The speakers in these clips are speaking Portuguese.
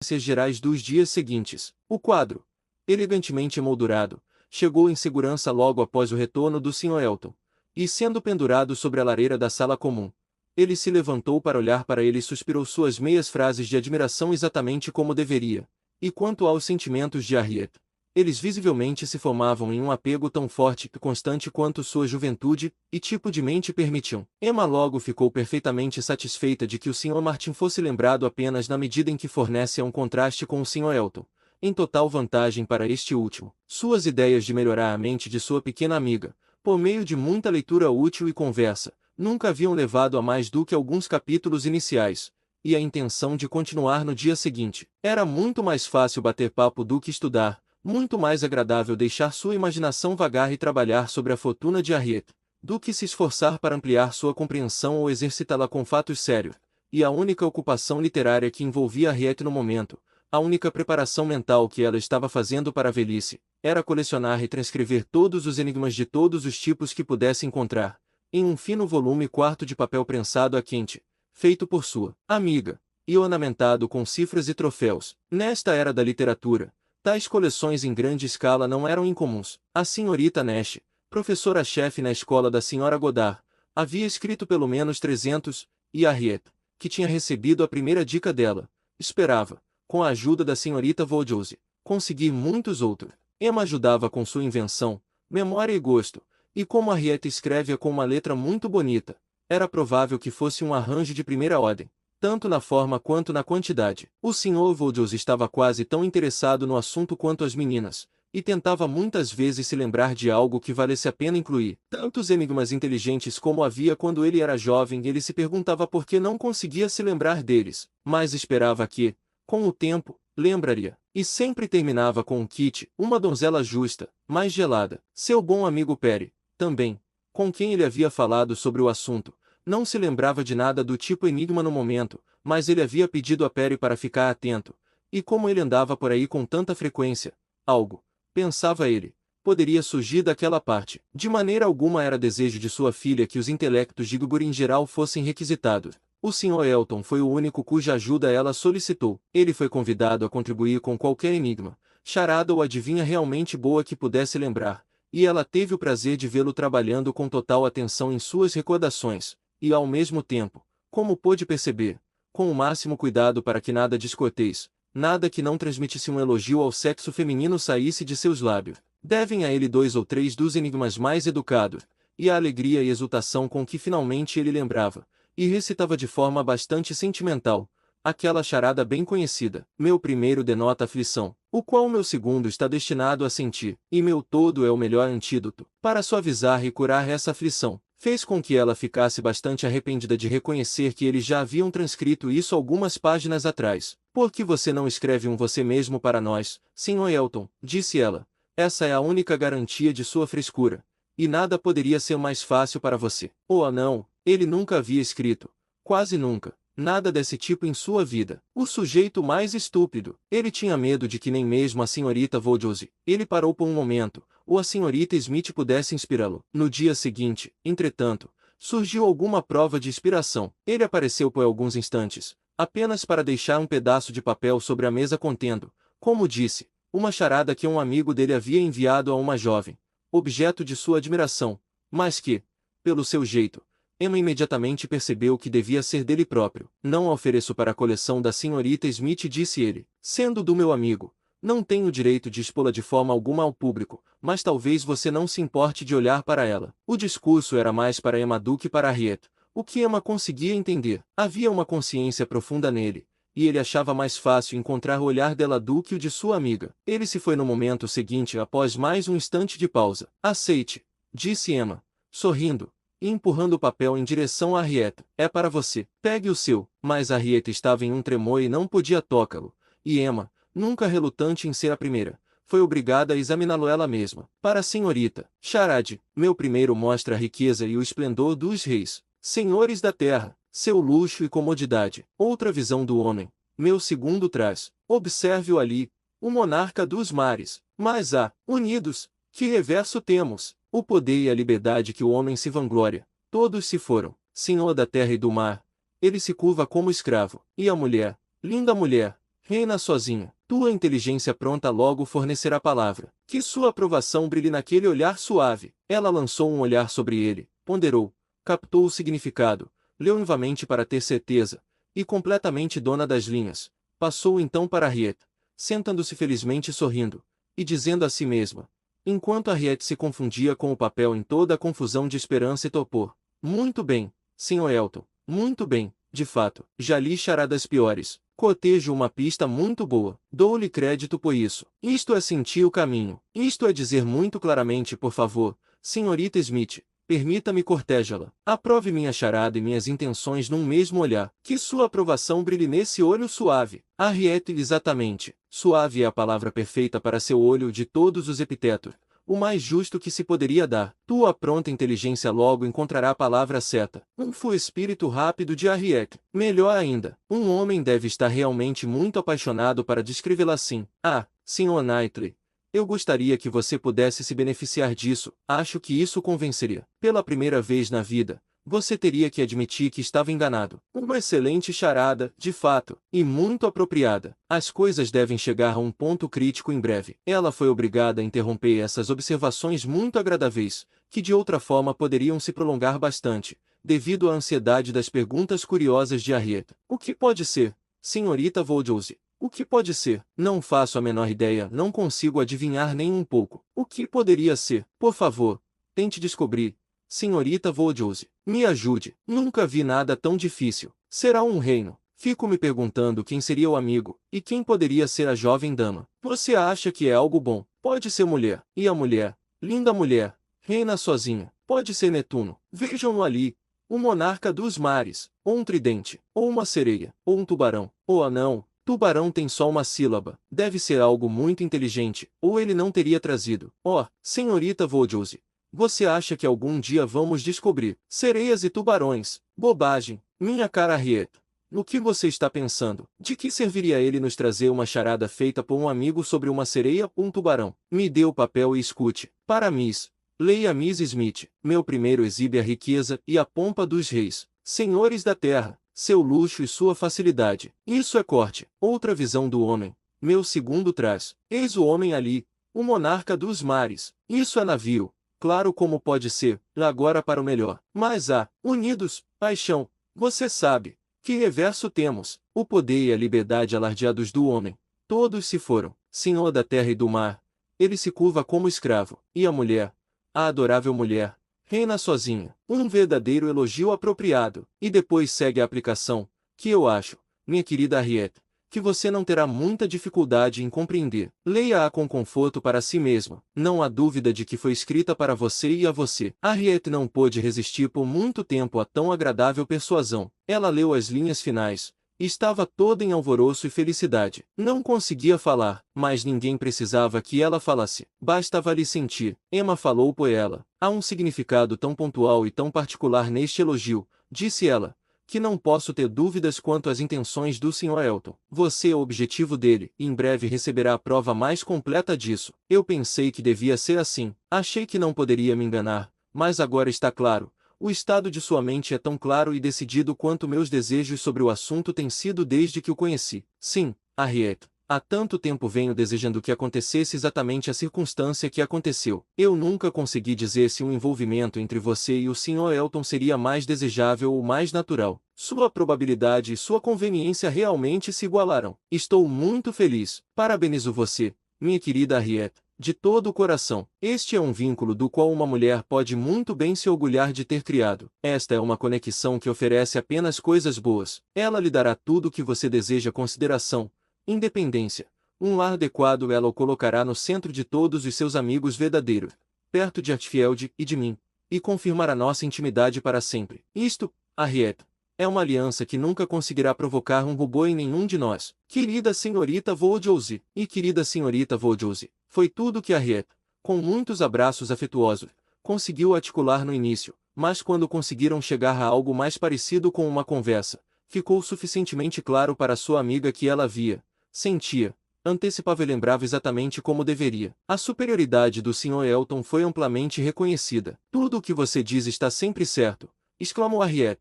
circunstâncias gerais dos dias seguintes. O quadro, elegantemente emoldurado, chegou em segurança logo após o retorno do Sr. Elton, e sendo pendurado sobre a lareira da sala comum, ele se levantou para olhar para ele e suspirou suas meias frases de admiração exatamente como deveria. E quanto aos sentimentos de Harriet, eles visivelmente se formavam em um apego tão forte e constante quanto sua juventude e tipo de mente permitiam. Emma logo ficou perfeitamente satisfeita de que o Sr. Martin fosse lembrado apenas na medida em que fornece um contraste com o Sr. Elton, em total vantagem para este último. Suas ideias de melhorar a mente de sua pequena amiga, por meio de muita leitura útil e conversa, nunca haviam levado a mais do que alguns capítulos iniciais, e a intenção de continuar no dia seguinte. Era muito mais fácil bater papo do que estudar, muito mais agradável deixar sua imaginação vagar e trabalhar sobre a fortuna de Harriet, do que se esforçar para ampliar sua compreensão ou exercitá-la com fatos sérios. E a única ocupação literária que envolvia Harriet no momento, a única preparação mental que ela estava fazendo para a velhice, era colecionar e transcrever todos os enigmas de todos os tipos que pudesse encontrar, em um fino volume quarto de papel prensado a quente, feito por sua amiga, e ornamentado com cifras e troféus. Nesta era da literatura, tais coleções em grande escala não eram incomuns. A senhorita Nash, professora-chefe na escola da senhora Goddard, havia escrito pelo menos 300, e Harriet, que tinha recebido a primeira dica dela, esperava, com a ajuda da senhorita Vaudoise, conseguir muitos outros. Emma ajudava com sua invenção, memória e gosto, e como Harriet escreve-a com uma letra muito bonita, era provável que fosse um arranjo de primeira ordem, tanto na forma quanto na quantidade. O Sr. Vaudoise estava quase tão interessado no assunto quanto as meninas, e tentava muitas vezes se lembrar de algo que valesse a pena incluir. Tantos enigmas inteligentes como havia quando ele era jovem, ele se perguntava por que não conseguia se lembrar deles, mas esperava que, com o tempo, lembraria. E sempre terminava com Kitty, uma donzela justa, mais gelada. Seu bom amigo Perry, também, com quem ele havia falado sobre o assunto, não se lembrava de nada do tipo enigma no momento, mas ele havia pedido a Perry para ficar atento, e como ele andava por aí com tanta frequência, algo, pensava ele, poderia surgir daquela parte. De maneira alguma era desejo de sua filha que os intelectos de Guguri em geral fossem requisitados. O Sr. Elton foi o único cuja ajuda ela solicitou. Ele foi convidado a contribuir com qualquer enigma, charada ou adivinha realmente boa que pudesse lembrar, e ela teve o prazer de vê-lo trabalhando com total atenção em suas recordações, e ao mesmo tempo, como pôde perceber, com o máximo cuidado para que nada descortês, nada que não transmitisse um elogio ao sexo feminino saísse de seus lábios. Devem a ele 2 ou 3 dos enigmas mais educados, e a alegria e exultação com que finalmente ele lembrava, e recitava de forma bastante sentimental, aquela charada bem conhecida. Meu primeiro denota aflição, o qual meu segundo está destinado a sentir, e meu todo é o melhor antídoto, para suavizar e curar essa aflição. Fez com que ela ficasse bastante arrependida de reconhecer que eles já haviam transcrito isso algumas páginas atrás. Por que você não escreve um você mesmo para nós, Sr. Elton? Disse ela. Essa é a única garantia de sua frescura, e nada poderia ser mais fácil para você. Oh não, ele nunca havia escrito, quase nunca, nada desse tipo em sua vida. O sujeito mais estúpido. Ele tinha medo de que nem mesmo a senhorita Vaudoise. Ele parou por um momento, ou a senhorita Smith pudesse inspirá-lo. No dia seguinte, entretanto, surgiu alguma prova de inspiração. Ele apareceu por alguns instantes, apenas para deixar um pedaço de papel sobre a mesa contendo, como disse, uma charada que um amigo dele havia enviado a uma jovem, objeto de sua admiração, mas que, pelo seu jeito, Emma imediatamente percebeu que devia ser dele próprio. Não a ofereço para a coleção da senhorita Smith, disse ele. Sendo do meu amigo, não tenho o direito de expô-la de forma alguma ao público, mas talvez você não se importe de olhar para ela. O discurso era mais para Emma do que para Harriet, o que Emma conseguia entender. Havia uma consciência profunda nele, e ele achava mais fácil encontrar o olhar dela do que o de sua amiga. Ele se foi no momento seguinte após mais um instante de pausa. Aceite, disse Emma, sorrindo, e empurrando o papel em direção a Harriet. É para você. Pegue o seu. Mas Harriet estava em um tremor e não podia tocá-lo, e Emma, nunca relutante em ser a primeira, foi obrigada a examiná-lo ela mesma. Para a senhorita, Charade, meu primeiro mostra a riqueza e o esplendor dos reis, senhores da terra, seu luxo e comodidade. Outra visão do homem, meu segundo traz, observe-o ali, o monarca dos mares. Mas unidos, que reverso temos? O poder e a liberdade que o homem se vangloria, todos se foram, senhor da terra e do mar. Ele se curva como escravo. E a mulher, linda mulher, Reina sozinha. Tua inteligência pronta logo fornecerá a palavra. Que sua aprovação brilhe naquele olhar suave. Ela lançou um olhar sobre ele, ponderou, captou o significado, leu novamente para ter certeza, e completamente dona das linhas, passou então para Harriet, sentando-se felizmente sorrindo, e dizendo a si mesma, enquanto Harriet se confundia com o papel em toda a confusão de esperança e torpor. Muito bem, Sr. Elton, muito bem, de fato, já li charadas piores. Cotejo uma pista muito boa. Dou-lhe crédito por isso. Isto é sentir o caminho. Isto é dizer muito claramente, por favor, senhorita Smith, permita-me cortejá-la. Aprove minha charada e minhas intenções num mesmo olhar. Que sua aprovação brilhe nesse olho suave. Harriet, exatamente. Suave é a palavra perfeita para seu olho de todos os epitetos. O mais justo que se poderia dar. Tua pronta inteligência logo encontrará a palavra certa. Foi o espírito rápido de Harriet. Melhor ainda, um homem deve estar realmente muito apaixonado para descrevê-la assim. Ah, Sr. Knightley, eu gostaria que você pudesse se beneficiar disso. Acho que isso convenceria. Pela primeira vez na vida, você teria que admitir que estava enganado. Uma excelente charada, de fato, e muito apropriada. As coisas devem chegar a um ponto crítico em breve. Ela foi obrigada a interromper essas observações muito agradáveis, que de outra forma poderiam se prolongar bastante, devido à ansiedade das perguntas curiosas de Harriet. O que pode ser, senhorita Voldiouse? O que pode ser? Não faço a menor ideia, não consigo adivinhar nem um pouco. O que poderia ser? Por favor, tente descobrir. Senhorita Voldiouse, me ajude. Nunca vi nada tão difícil. Será um reino. Fico me perguntando quem seria o amigo, e quem poderia ser a jovem dama. Você acha que é algo bom? Pode ser mulher. E a mulher? Linda mulher. Reina sozinha. Pode ser Netuno. Vejam-no ali. O monarca dos mares. Ou um tridente. Ou uma sereia. Ou um tubarão. Ou anão. Tubarão tem só uma sílaba. Deve ser algo muito inteligente, ou ele não teria trazido. Oh, senhorita Voldiouse, você acha que algum dia vamos descobrir sereias e tubarões? Bobagem, minha cara Harriet. No que você está pensando? De que serviria ele nos trazer uma charada feita por um amigo sobre uma sereia ou um tubarão? Me dê o papel e escute. Para Miss. Leia Miss Smith. Meu primeiro exibe a riqueza e a pompa dos reis, senhores da terra, seu luxo e sua facilidade. Isso é corte. Outra visão do homem. Meu segundo traz. Eis o homem ali, o monarca dos mares. Isso é navio. Claro como pode ser, agora para o melhor. Mas unidos, paixão, você sabe, que reverso temos, o poder e a liberdade alardeados do homem. Todos se foram, senhor da terra e do mar. Ele se curva como escravo, e a mulher, a adorável mulher, reina sozinha. Um verdadeiro elogio apropriado. E depois segue a aplicação, que eu acho, minha querida Harriet, que você não terá muita dificuldade em compreender. Leia-a com conforto para si mesma. Não há dúvida de que foi escrita para você e a você. Harriet não pôde resistir por muito tempo a tão agradável persuasão. Ela leu as linhas finais. Estava toda em alvoroço e felicidade. Não conseguia falar, mas ninguém precisava que ela falasse. Bastava-lhe sentir. Emma falou por ela. Há um significado tão pontual e tão particular neste elogio, disse ela, que não posso ter dúvidas quanto às intenções do Sr. Elton. Você é o objetivo dele, e em breve receberá a prova mais completa disso. Eu pensei que devia ser assim. Achei que não poderia me enganar, mas agora está claro. O estado de sua mente é tão claro e decidido quanto meus desejos sobre o assunto têm sido desde que o conheci. Sim, Harriet. Há tanto tempo venho desejando que acontecesse exatamente a circunstância que aconteceu. Eu nunca consegui dizer se um envolvimento entre você e o Sr. Elton seria mais desejável ou mais natural. Sua probabilidade e sua conveniência realmente se igualaram. Estou muito feliz. Parabenizo você, minha querida Harriet, de todo o coração. Este é um vínculo do qual uma mulher pode muito bem se orgulhar de ter criado. Esta é uma conexão que oferece apenas coisas boas. Ela lhe dará tudo o que você deseja: consideração, independência. Um lar adequado ela o colocará no centro de todos os seus amigos verdadeiros, perto de Hartfield e de mim, e confirmará nossa intimidade para sempre. Isto, Harriet, é uma aliança que nunca conseguirá provocar um rubor em nenhum de nós. Querida senhorita Voldiouse, e querida senhorita Voldiouse, foi tudo que Harriet, com muitos abraços afetuosos, conseguiu articular no início, mas quando conseguiram chegar a algo mais parecido com uma conversa, ficou suficientemente claro para sua amiga que ela via, sentia, antecipava e lembrava exatamente como deveria. A superioridade do Sr. Elton foi amplamente reconhecida. Tudo o que você diz está sempre certo, exclamou Harriet.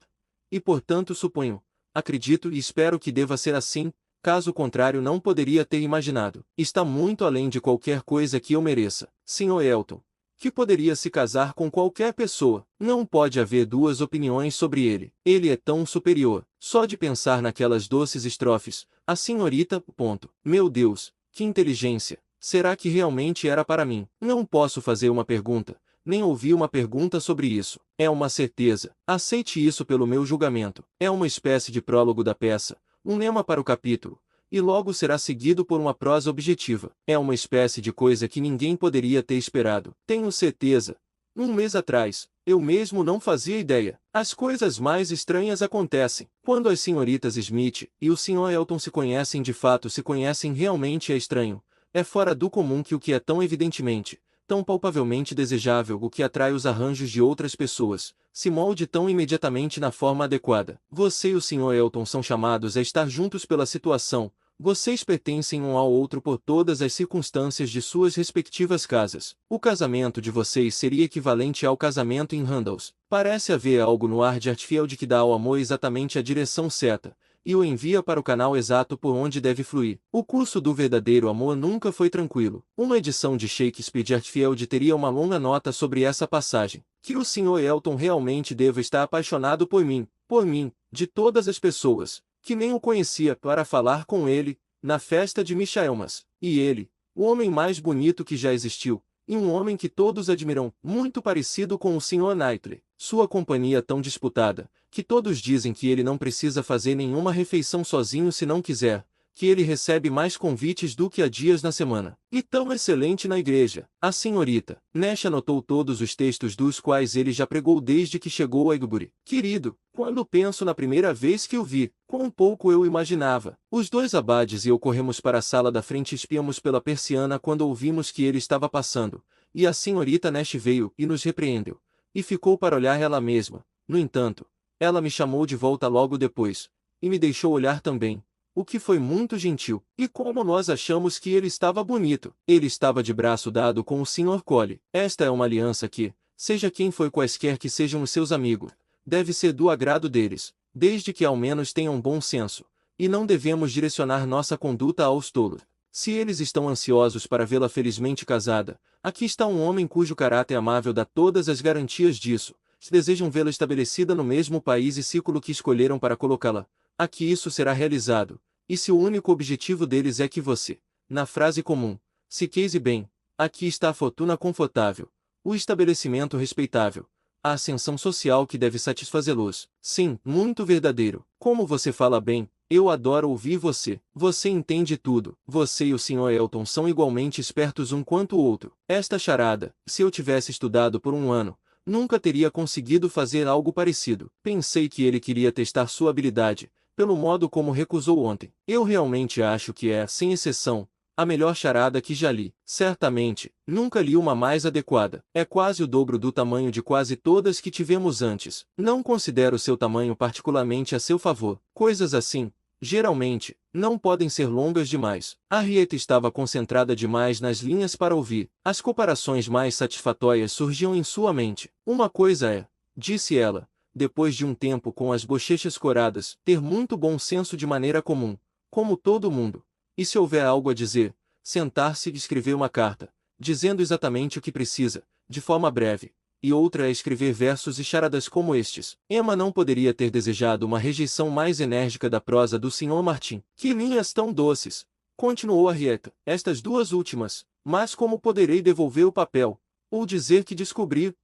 E portanto suponho, acredito e espero que deva ser assim, caso contrário não poderia ter imaginado. Está muito além de qualquer coisa que eu mereça. Sr. Elton, que poderia se casar com qualquer pessoa. Não pode haver duas opiniões sobre ele. Ele é tão superior. Só de pensar naquelas doces estrofes. A senhorita... Ponto. Meu Deus, que inteligência. Será que realmente era para mim? Não posso fazer uma pergunta, nem ouvir uma pergunta sobre isso. É uma certeza. Aceite isso pelo meu julgamento. É uma espécie de prólogo da peça, um lema para o capítulo, e logo será seguido por uma prosa objetiva. É uma espécie de coisa que ninguém poderia ter esperado. Tenho certeza. Um mês atrás, eu mesmo não fazia ideia. As coisas mais estranhas acontecem. Quando as senhoritas Smith e o Sr. Elton se conhecem de fato, se conhecem realmente, é estranho. É fora do comum que o que é tão evidentemente, tão palpavelmente desejável, o que atrai os arranjos de outras pessoas, se molde tão imediatamente na forma adequada. Você e o Sr. Elton são chamados a estar juntos pela situação. Vocês pertencem um ao outro por todas as circunstâncias de suas respectivas casas. O casamento de vocês seria equivalente ao casamento em Randalls. Parece haver algo no ar de Hartfield que dá ao amor exatamente a direção certa, e o envia para o canal exato por onde deve fluir. O curso do verdadeiro amor nunca foi tranquilo. Uma edição de Shakespeare de Hartfield teria uma longa nota sobre essa passagem. Que o Sr. Elton realmente deva estar apaixonado por mim, de todas as pessoas, que nem o conhecia, para falar com ele, na festa de Michaelmas. E ele, o homem mais bonito que já existiu, e um homem que todos admiram, muito parecido com o Sr. Knightley. Sua companhia tão disputada, que todos dizem que ele não precisa fazer nenhuma refeição sozinho se não quiser, que ele recebe mais convites do que há dias na semana. E tão excelente na igreja. A senhorita Nash anotou todos os textos dos quais ele já pregou desde que chegou a Egbury. Querido, quando penso na primeira vez que o vi, quão pouco eu imaginava. Os dois abades e eu corremos para a sala da frente e espiamos pela persiana quando ouvimos que ele estava passando, e a senhorita Nash veio e nos repreendeu. E ficou para olhar ela mesma. No entanto, ela me chamou de volta logo depois, e me deixou olhar também, o que foi muito gentil. E como nós achamos que ele estava bonito. Ele estava de braço dado com o Sr. Cole. Esta é uma aliança que, seja quem for, quaisquer que sejam os seus amigos, deve ser do agrado deles, desde que ao menos tenham bom senso, e não devemos direcionar nossa conduta aos tolos. Se eles estão ansiosos para vê-la felizmente casada, aqui está um homem cujo caráter amável dá todas as garantias disso. Se desejam vê-la estabelecida no mesmo país e círculo que escolheram para colocá-la, aqui isso será realizado. E se o único objetivo deles é que você, na frase comum, se case bem, aqui está a fortuna confortável, o estabelecimento respeitável, a ascensão social que deve satisfazê-los. Sim, muito verdadeiro. Como você fala bem, eu adoro ouvir você. Você entende tudo. Você e o Sr. Elton são igualmente espertos um quanto o outro. Esta charada, se eu tivesse estudado por um ano, nunca teria conseguido fazer algo parecido. Pensei que ele queria testar sua habilidade, pelo modo como recusou ontem. Eu realmente acho que é, sem exceção, a melhor charada que já li. Certamente, nunca li uma mais adequada. É quase o dobro do tamanho de quase todas que tivemos antes. Não considero seu tamanho particularmente a seu favor. Coisas assim, geralmente, não podem ser longas demais. A Henrietta estava concentrada demais nas linhas para ouvir. As comparações mais satisfatórias surgiam em sua mente. Uma coisa é, disse ela, depois de um tempo com as bochechas coradas, ter muito bom senso de maneira comum, como todo mundo. E se houver algo a dizer, sentar-se e escrever uma carta, dizendo exatamente o que precisa, de forma breve. E outra é escrever versos e charadas como estes. Emma não poderia ter desejado uma rejeição mais enérgica da prosa do Sr. Martin. Que linhas tão doces! Continuou Henrietta. Estas duas últimas. Mas como poderei devolver o papel? Ou dizer que descobri,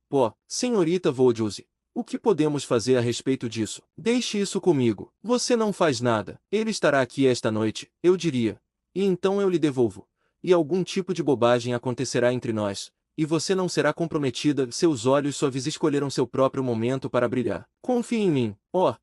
senhorita Voldiouse. O que podemos fazer a respeito disso? Deixe isso comigo. Você não faz nada. Ele estará aqui esta noite, eu diria. E então eu lhe devolvo. E algum tipo de bobagem acontecerá entre nós. E você não será comprometida. Seus olhos suaves escolheram seu próprio momento para brilhar. Confie em mim,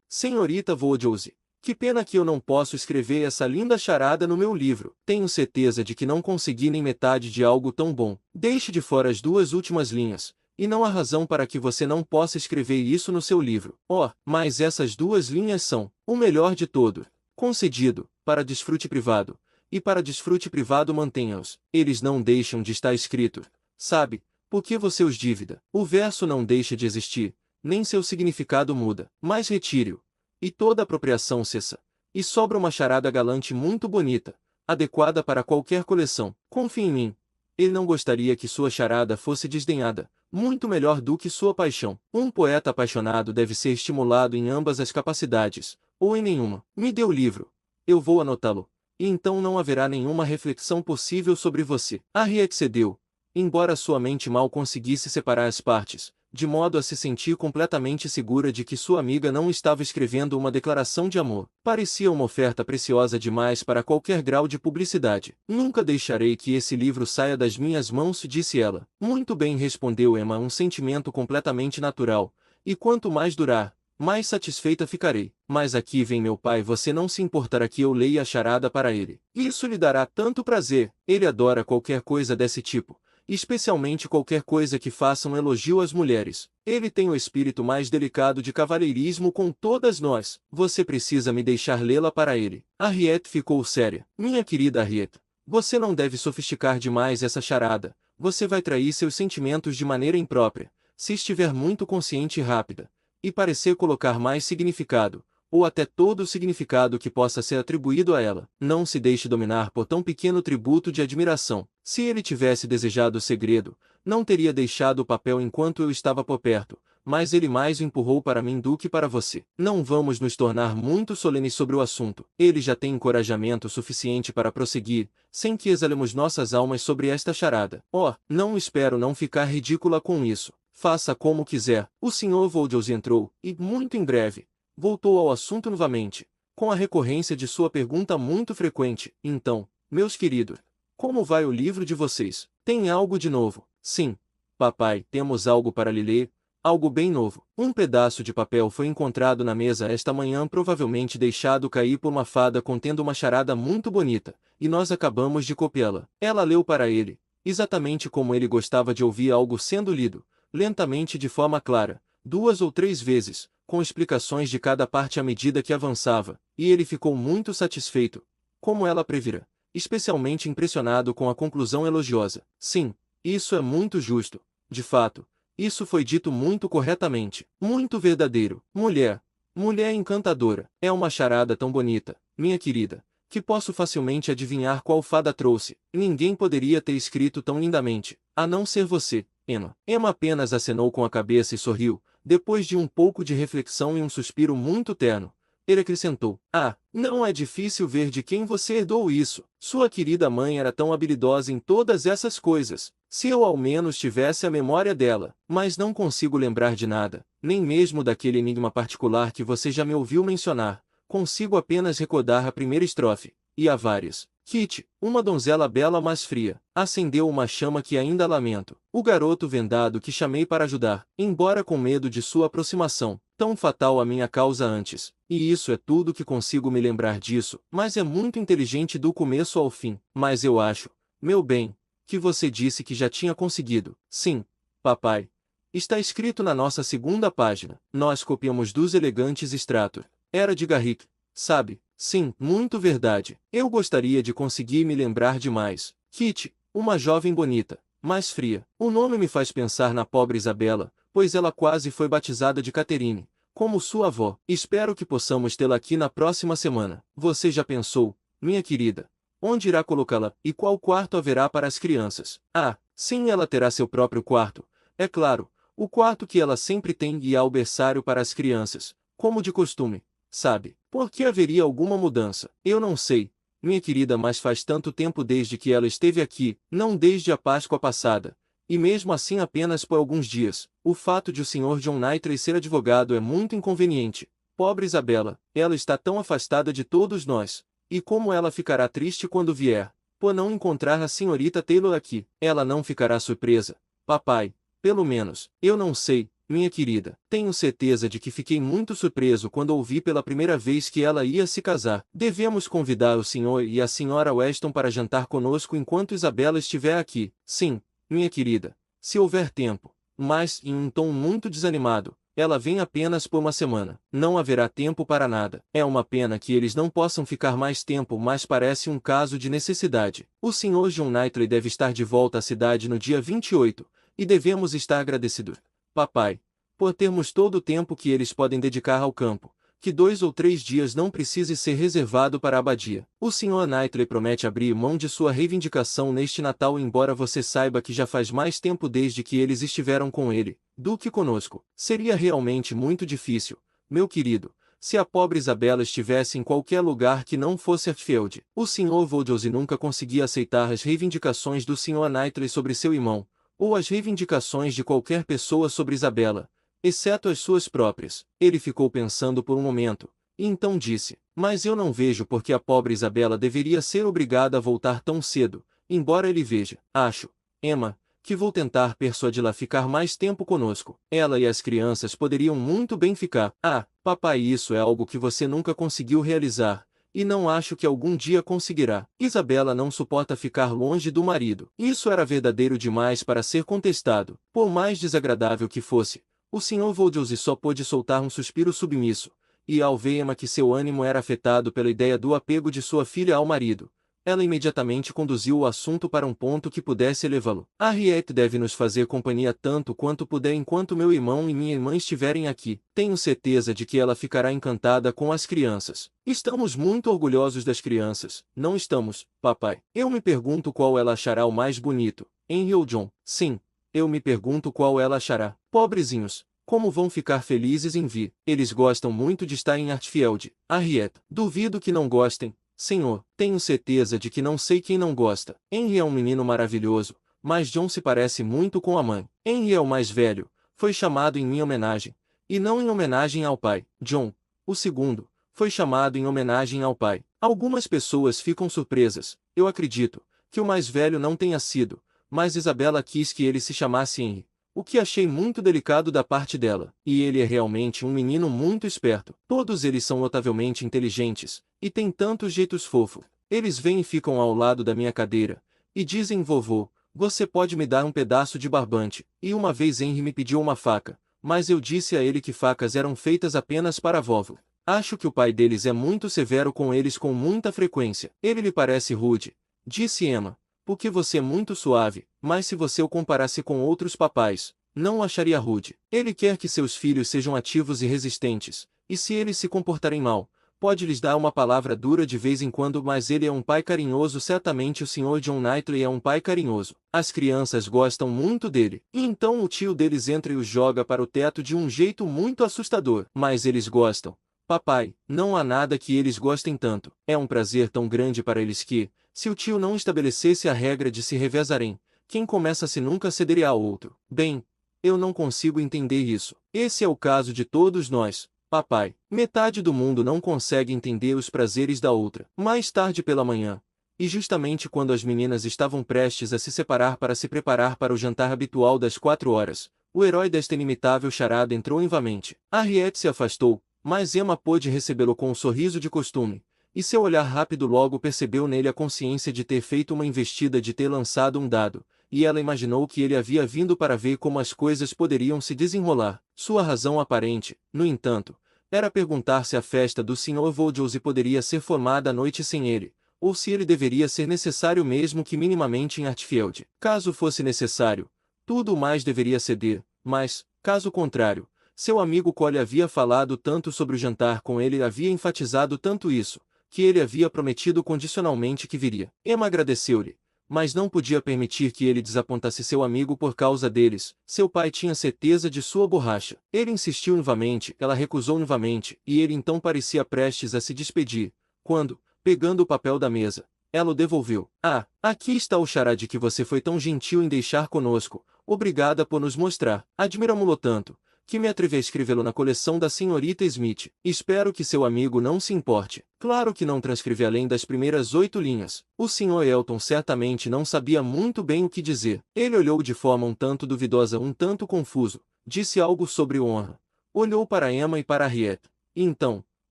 senhorita Voldiouse. Que pena que eu não posso escrever essa linda charada no meu livro. Tenho certeza de que não consegui nem metade de algo tão bom. Deixe de fora as duas últimas linhas. E não há razão para que você não possa escrever isso no seu livro. Mas essas duas linhas são o melhor de todo. Concedido, para desfrute privado. E para desfrute privado mantenha-os. Eles não deixam de estar escrito. Sabe, porque você os dívida. O verso não deixa de existir, nem seu significado muda. Mas retire-o. E toda apropriação cessa. E sobra uma charada galante muito bonita, adequada para qualquer coleção. Confie em mim. Ele não gostaria que sua charada fosse desdenhada, muito melhor do que sua paixão. Um poeta apaixonado deve ser estimulado em ambas as capacidades, ou em nenhuma. Me dê o livro. Eu vou anotá-lo. E então não haverá nenhuma reflexão possível sobre você. Harriet cedeu, embora sua mente mal conseguisse separar as partes, de modo a se sentir completamente segura de que sua amiga não estava escrevendo uma declaração de amor. Parecia uma oferta preciosa demais para qualquer grau de publicidade. Nunca deixarei que esse livro saia das minhas mãos, disse ela. Muito bem, respondeu Emma, um sentimento completamente natural. E quanto mais durar, mais satisfeita ficarei. Mas aqui vem meu pai, você não se importará que eu leia a charada para ele. Isso lhe dará tanto prazer. Ele adora qualquer coisa desse tipo, especialmente qualquer coisa que faça um elogio às mulheres. Ele tem o espírito mais delicado de cavalheirismo com todas nós. Você precisa me deixar lê-la para ele. Harriet ficou séria. Minha querida Harriet, você não deve sofisticar demais essa charada. Você vai trair seus sentimentos de maneira imprópria, se estiver muito consciente e rápida, e parecer colocar mais significado, ou até todo o significado que possa ser atribuído a ela. Não se deixe dominar por tão pequeno tributo de admiração. Se ele tivesse desejado o segredo, não teria deixado o papel enquanto eu estava por perto, mas ele mais o empurrou para mim do que para você. Não vamos nos tornar muito solenes sobre o assunto. Ele já tem encorajamento suficiente para prosseguir, sem que exalemos nossas almas sobre esta charada. Oh, não espero não ficar ridícula com isso. Faça como quiser. O Sr. Voldels entrou, e, muito em breve, voltou ao assunto novamente, com a recorrência de sua pergunta muito frequente. Então, meus queridos, como vai o livro de vocês? Tem algo de novo? Sim, papai, temos algo para lhe ler, algo bem novo. Um pedaço de papel foi encontrado na mesa esta manhã, provavelmente deixado cair por uma fada contendo uma charada muito bonita, e nós acabamos de copiá-la. Ela leu para ele, exatamente como ele gostava de ouvir algo sendo lido, lentamente de forma clara, 2 ou 3 vezes, com explicações de cada parte à medida que avançava, e ele ficou muito satisfeito, como ela previra, especialmente impressionado com a conclusão elogiosa. Sim, isso é muito justo. De fato, isso foi dito muito corretamente, muito verdadeiro. Mulher, mulher encantadora, é uma charada tão bonita, minha querida, que posso facilmente adivinhar qual fada trouxe. Ninguém poderia ter escrito tão lindamente, a não ser você, Emma. Emma apenas acenou com a cabeça e sorriu. Depois de um pouco de reflexão e um suspiro muito terno, ele acrescentou: Ah, não é difícil ver de quem você herdou isso. Sua querida mãe era tão habilidosa em todas essas coisas. Se eu ao menos tivesse a memória dela, mas não consigo lembrar de nada, nem mesmo daquele enigma particular que você já me ouviu mencionar. Consigo apenas recordar a primeira estrofe, e há várias. Kitty, uma donzela bela mas fria, acendeu uma chama que ainda lamento. O garoto vendado que chamei para ajudar, embora com medo de sua aproximação, tão fatal à minha causa antes. E isso é tudo que consigo me lembrar disso, mas é muito inteligente do começo ao fim. Mas eu acho, meu bem, que você disse que já tinha conseguido. Sim, papai. Está escrito na nossa segunda página. Nós copiamos dos elegantes extratos. Era de Garrick, sabe? Sim, muito verdade. Eu gostaria de conseguir me lembrar de mais. Kitty, uma jovem bonita, mas fria. O nome me faz pensar na pobre Isabela, pois ela quase foi batizada de Catherine, como sua avó. Espero que possamos tê-la aqui na próxima semana. Você já pensou, minha querida, onde irá colocá-la, e qual quarto haverá para as crianças? Ah, sim, ela terá seu próprio quarto. É claro, o quarto que ela sempre tem e há o berçário para as crianças, como de costume. Sabe, por que haveria alguma mudança? Eu não sei, minha querida, mas faz tanto tempo desde que ela esteve aqui, não desde a Páscoa passada, e mesmo assim apenas por alguns dias. O fato de o Sr. John Knightley ser advogado é muito inconveniente. Pobre Isabela, ela está tão afastada de todos nós. E como ela ficará triste quando vier, por não encontrar a senhorita Taylor aqui. Ela não ficará surpresa, papai, pelo menos, eu não sei. Minha querida, tenho certeza de que fiquei muito surpreso quando ouvi pela primeira vez que ela ia se casar. Devemos convidar o senhor e a senhora Weston para jantar conosco enquanto Isabela estiver aqui. Sim, minha querida, se houver tempo. Mas, em um tom muito desanimado, ela vem apenas por uma semana. Não haverá tempo para nada. É uma pena que eles não possam ficar mais tempo, mas parece um caso de necessidade. O Sr. John Knightley deve estar de volta à cidade no dia 28, e devemos estar agradecidos, papai, por termos todo o tempo que eles podem dedicar ao campo, que 2 ou 3 dias não precise ser reservado para a abadia. O Sr. Knightley promete abrir mão de sua reivindicação neste Natal, embora você saiba que já faz mais tempo desde que eles estiveram com ele, do que conosco. Seria realmente muito difícil, meu querido, se a pobre Isabela estivesse em qualquer lugar que não fosse Hatfield. O Sr. Voldrose nunca conseguia aceitar as reivindicações do Sr. Knightley sobre seu irmão, ou as reivindicações de qualquer pessoa sobre Isabela, exceto as suas próprias. Ele ficou pensando por um momento, e então disse: mas eu não vejo por que a pobre Isabela deveria ser obrigada a voltar tão cedo, embora ele veja. Acho, Emma, que vou tentar persuadi-la a ficar mais tempo conosco. Ela e as crianças poderiam muito bem ficar. Ah, papai, isso é algo que você nunca conseguiu realizar, e não acho que algum dia conseguirá. Isabela não suporta ficar longe do marido. Isso era verdadeiro demais para ser contestado. Por mais desagradável que fosse, o Sr. Voldrose só pôde soltar um suspiro submisso, e ao ver Emma que seu ânimo era afetado pela ideia do apego de sua filha ao marido, ela imediatamente conduziu o assunto para um ponto que pudesse elevá-lo. Harriet deve nos fazer companhia tanto quanto puder enquanto meu irmão e minha irmã estiverem aqui. Tenho certeza de que ela ficará encantada com as crianças. Estamos muito orgulhosos das crianças, não estamos, papai? Eu me pergunto qual ela achará o mais bonito, Henry ou John? Sim, eu me pergunto qual ela achará. Pobrezinhos, como vão ficar felizes em vir. Eles gostam muito de estar em Hatfield. Harriet, duvido que não gostem. Senhor, tenho certeza de que não sei quem não gosta. Henry é um menino maravilhoso, mas John se parece muito com a mãe. Henry é o mais velho, foi chamado em minha homenagem, e não em homenagem ao pai. John, o segundo, foi chamado em homenagem ao pai. Algumas pessoas ficam surpresas, eu acredito, que o mais velho não tenha sido, mas Isabela quis que ele se chamasse Henry, o que achei muito delicado da parte dela. E ele é realmente um menino muito esperto. Todos eles são notavelmente inteligentes, e têm tantos jeitos fofos. Eles vêm e ficam ao lado da minha cadeira, e dizem: vovô, você pode me dar um pedaço de barbante? E uma vez Henry me pediu uma faca, mas eu disse a ele que facas eram feitas apenas para a vovó. Acho que o pai deles é muito severo com eles com muita frequência. Ele lhe parece rude, disse Emma, porque você é muito suave, mas se você o comparasse com outros papais, não o acharia rude. Ele quer que seus filhos sejam ativos e resistentes, e se eles se comportarem mal, pode lhes dar uma palavra dura de vez em quando, mas ele é um pai carinhoso. Certamente o Sr. John Knightley é um pai carinhoso. As crianças gostam muito dele, e então o tio deles entra e os joga para o teto de um jeito muito assustador. Mas eles gostam. Papai, não há nada que eles gostem tanto. É um prazer tão grande para eles que, se o tio não estabelecesse a regra de se revezarem, quem começa-se nunca cederia ao outro. Bem, eu não consigo entender isso. Esse é o caso de todos nós, papai. Metade do mundo não consegue entender os prazeres da outra. Mais tarde pela manhã, e justamente quando as meninas estavam prestes a se separar para se preparar para o jantar habitual das 4 horas, o herói desta inimitável charada entrou vivamente. Harriet se afastou, mas Emma pôde recebê-lo com um sorriso de costume, e seu olhar rápido logo percebeu nele a consciência de ter feito uma investida, de ter lançado um dado, e ela imaginou que ele havia vindo para ver como as coisas poderiam se desenrolar. Sua razão aparente, no entanto, era perguntar se a festa do Sr. Voldrose poderia ser formada à noite sem ele, ou se ele deveria ser necessário mesmo que minimamente em Hatfield. Caso fosse necessário, tudo o mais deveria ceder, mas, caso contrário, seu amigo Cole havia falado tanto sobre o jantar com ele e havia enfatizado tanto isso, que ele havia prometido condicionalmente que viria. Emma agradeceu-lhe, mas não podia permitir que ele desapontasse seu amigo por causa deles. Seu pai tinha certeza de sua borracha. Ele insistiu novamente, ela recusou novamente, e ele então parecia prestes a se despedir, quando, pegando o papel da mesa, ela o devolveu. Ah, aqui está o charade que você foi tão gentil em deixar conosco. Obrigada por nos mostrar. Admiramo-lo tanto, que me atrevi a escrevê-lo na coleção da senhorita Smith. Espero que seu amigo não se importe. Claro que não transcrevi além das primeiras 8 linhas. O Sr. Elton certamente não sabia muito bem o que dizer. Ele olhou de forma um tanto duvidosa, um tanto confuso. Disse algo sobre honra. Olhou para Emma e para Harriet. E então,